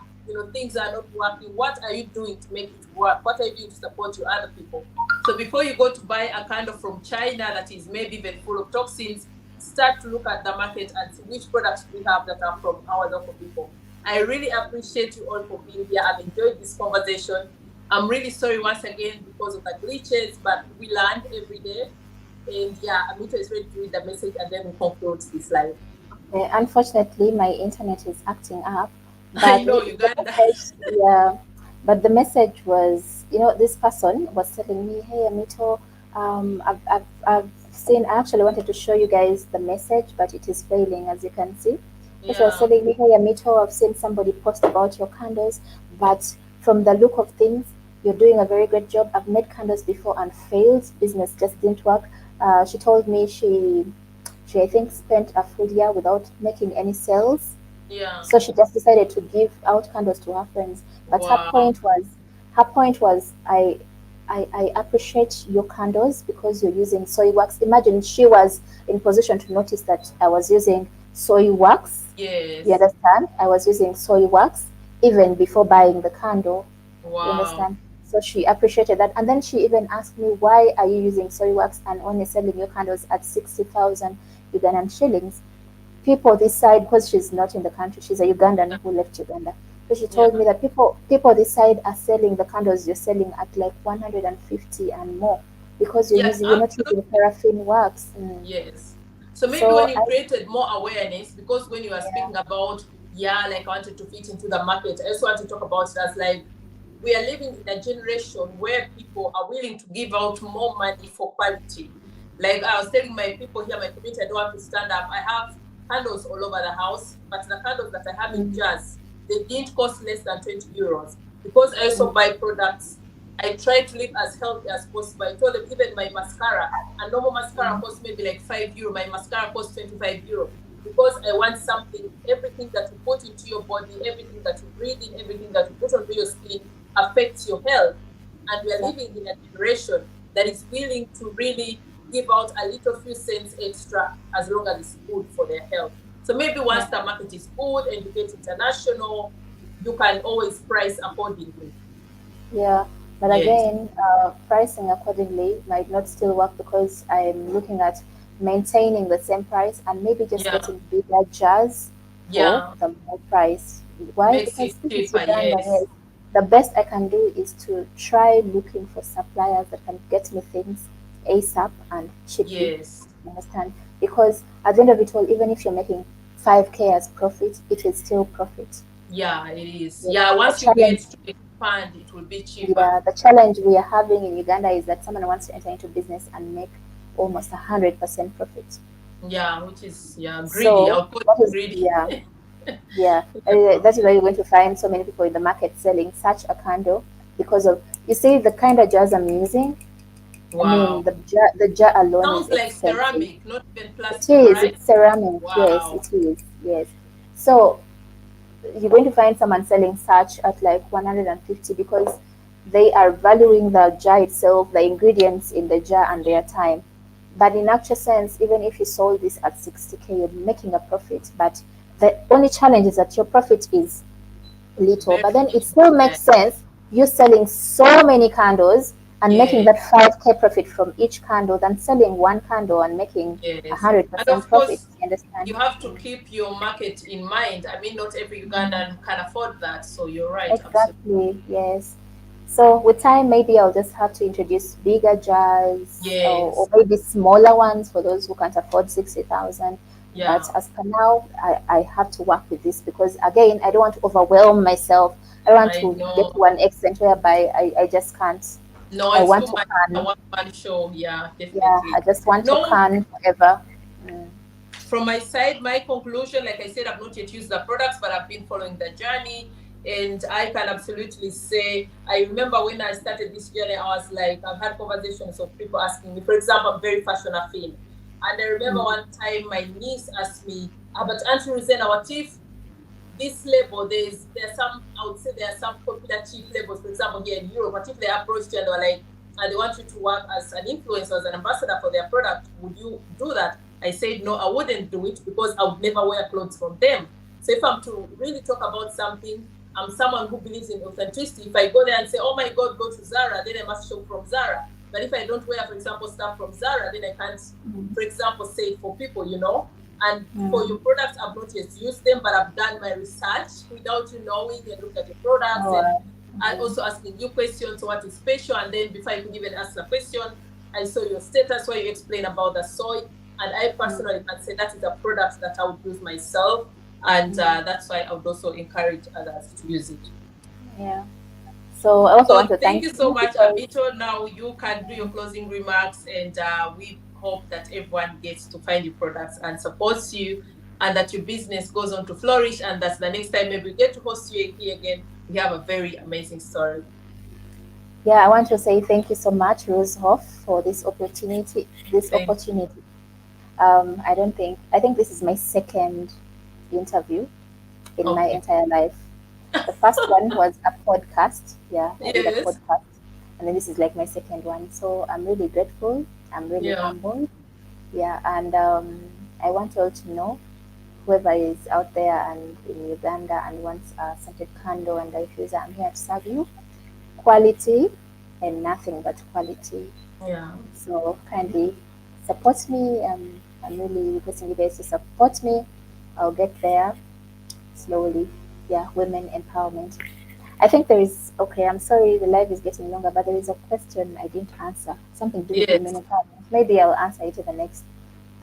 things are not working. What are you doing to make it work? What are you doing to support your other people? So before you go to buy a candle from China that is maybe even full of toxins, start to look at the market and see which products we have that are from our local people. I really appreciate you all for being here. I've enjoyed this conversation. I'm really sorry once again because of the glitches, but we learn every day. And yeah, Amito is ready to read the message and then we conclude this live. Unfortunately, my internet is acting up, I but know the Uganda. message, yeah, but the message was, this person was telling me, "Hey, Amito, I've seen. I actually wanted to show you guys the message, but it is failing, as you can see." So she was Yeah, telling me, "Hey, Amito, I've seen somebody post about your candles, but from the look of things, you're doing a very good job. I've made candles before and failed. Business just didn't work." She told me she I think spent a full year without making any sales. yeah. So she just decided to give out candles to her friends. But Wow. her point was, I appreciate your candles because you're using soy wax. Imagine she was in position to notice that I was using soy wax. You Yes. understand? I was using soy wax even before buying the candle. You Wow. understand? So she appreciated that. And then she even asked me, why are you using soy wax and only selling your candles at 60,000 Ugandan shillings? People this side, because she's not in the country, she's a Ugandan who left Uganda. So she Yeah. told me that people this side are selling the candles you're selling at like 150 and more because Yeah, you're not using absolutely. paraffin wax. Yes. So maybe when So you I created more awareness, because when you are yeah. speaking about, yeah, like I wanted to fit into the market, I also want to talk about it as like we are living in a generation where people are willing to give out more money for quality. Like I was telling my people here, my community, I don't want to stand up. I have candles all over the house, but the candles that I have in Mm, jars, they didn't cost less than 20 euros because I also mm, buy products. I try to live as healthy as possible. I told them even my mascara, a normal mascara costs maybe like €5. My mascara costs €25 because I want something, everything that you put into your body, everything that you breathe in, everything that you put onto your skin affects your health. And we are living in a generation that is willing to really give out a little few cents extra as long as it's good for their health. So maybe once the market is good and you get international, you can always price accordingly. Yeah, but Yes. again, pricing accordingly might not still work because I'm looking at maintaining the same price and maybe just Yeah. getting bigger jars for Yeah. the more price. Why? Makes Because it this is cheaper. Uganda. Yes. Yes. The best I can do is to try looking for suppliers that can get me things ASAP and cheaply. Yes. You understand? Because at the end of it all, even if you're making 5K as profit, it is still profit. Yeah, it is. You Yeah, know, the once you get challenge to expand, it will be cheaper. Yeah, the challenge we are having in Uganda is that someone wants to enter into business and make almost 100% profit. Yeah, which is greedy. So I'll call it that is greedy. yeah. That is why you're going to find so many people in the market selling such a candle because of you see the kind of jars I'm using. I mean Wow. the jar alone is Sounds like expensive. ceramic, not even It plastic, is. right? It's ceramic. Yes, Wow. it is. Yes. So you're going to find someone selling such at like 150 because they are valuing the jar itself, the ingredients in the jar, and their time. But in actual sense, even if you sold this at 60K, you're making a profit. But the only challenge is that your profit is little. Very But then it little. still Yeah. makes sense. You're selling so many candles and making Yeah. that 5K profit from each candle than selling one candle and making a Yes. hundred And percent of profit. course, You understand? you have to keep your market in mind. I mean, not every Ugandan can afford that. So you're right. Absolutely. Exactly, yes. So with time, maybe I'll just have to introduce bigger jars or Yes. maybe smaller ones for those who can't afford 60,000. But Yeah. as for now, I have to work with this because again, I don't want to overwhelm myself. I don't want I to get know. to an extent whereby I just can't. No, I it's want too to much. A can. one-man show. Yeah, Yeah, I definitely. just want to No, can forever. Mm. from my side, my conclusion, like I said, I've not yet used the products, but I've been following the journey. And I can absolutely say, I remember when I started this journey, I was like, I've had conversations of people asking me, for example, I'm very fashion affine. And I remember Mm. one time my niece asked me, but Auntie Rosanna, what if this label, there's some, I would say there are some popular cheap labels, for example, here in Europe, but if they approached you and they were like, and they want you to work as an influencer, as an ambassador for their product, would you do that? I said, no, I wouldn't do it because I would never wear clothes from them. So if I'm to really talk about something, I'm someone who believes in authenticity. If I go there and say, oh my God, go to Zara, then I must shop from Zara. But if I don't wear, for example, stuff from Zara, then I can't, Mm. for example, say it for people, you know? And for Mm. your products, I've not yet used them, but I've done my research without you knowing and looked at your products All and right. I Mm. also asking you questions, so what is special? And then before I could even ask the question, I saw your status where you explain about the soy. And I Mm. personally can say that is a product that I would use myself. And Mm. that's why I would also encourage others to use it. Yeah. So I also So want to thank thank you so you much, because Amito. Now you can do your closing remarks, and we hope that everyone gets to find your products and supports you, and that your business goes on to flourish, and that the next time maybe we get to host you here again, we have a very amazing story. yeah, I want to say thank you so much, Ruzhoff, for this opportunity. This Thank you. opportunity. I think this is my second interview in my Okay. entire life. The first one was a podcast. Yeah, I did a Yes. podcast, and then this is like my second one. So I'm really grateful. I'm really Yeah. humbled. Yeah, and I want you all to know, whoever is out there and in Uganda and wants a scented candle and diffuser, I'm here to serve you. Quality and nothing but quality. Yeah. So kindly support me. I'm really requesting you guys to support me. I'll get there slowly. Yeah, women empowerment. I think there is, okay, I'm sorry the live is getting longer, but there is a question I didn't answer. Something to do with women Yes. empowerment. Maybe I'll answer it in the next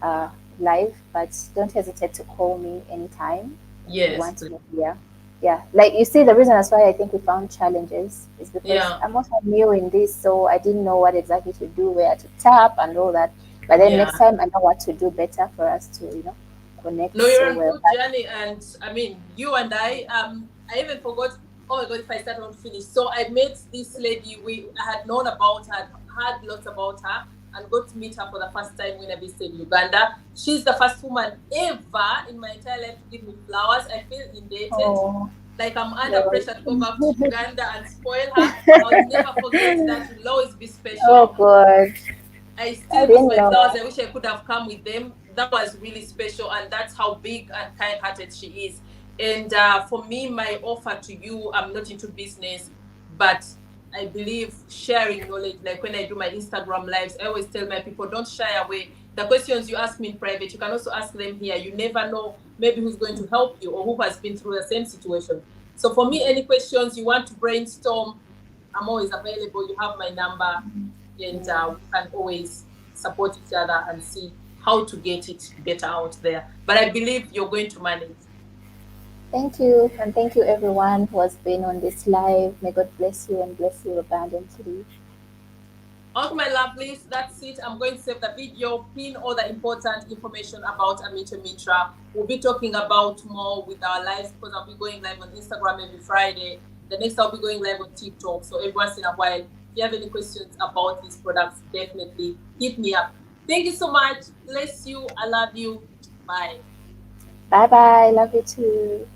uh, live, but don't hesitate to call me anytime if you Yes, want please. to hear. Yeah, like you see, the reason that's why I think we found challenges is because Yeah. I'm also new in this, so I didn't know what exactly to do, where to tap, and all that. But then next Yeah. time, I know what to do better for us to, connect No, you're so on well. good journey, and I mean, you and I even forgot. oh my God, if I start, I won't finish. So I met this lady. I had known about her, heard lots about her, and got to meet her for the first time when I visited Uganda. She's the first woman ever in my entire life to give me flowers. I feel indebted. Oh, Like I'm under pressure to go back to Uganda and spoil her. I'll never forget that. It will always be special. oh God. I still miss my flowers. I wish I could have come with them. That was really special, and that's how big and kind-hearted she is. And for me, my offer to you, I'm not into business, but I believe sharing knowledge. Like when I do my Instagram lives, I always tell my people, don't shy away. The questions you ask me in private, you can also ask them here. You never know maybe who's going to help you or who has been through the same situation. So for me, any questions you want to brainstorm, I'm always available. You have my number, and we can always support each other and see how to get it better out there. But I believe you're going to manage. Thank you, and thank you everyone who has been on this live. May God bless you and bless you abundantly. Okay, my lovelies, that's it. I'm going to save the video, pin all the important information about Amitomitra. We'll be talking about more with our lives because I'll be going live on Instagram every Friday. The next I'll be going live on TikTok. So every once in a while, if you have any questions about these products, definitely hit me up. Thank you so much. Bless you. I love you. Bye. Bye bye. Love you too.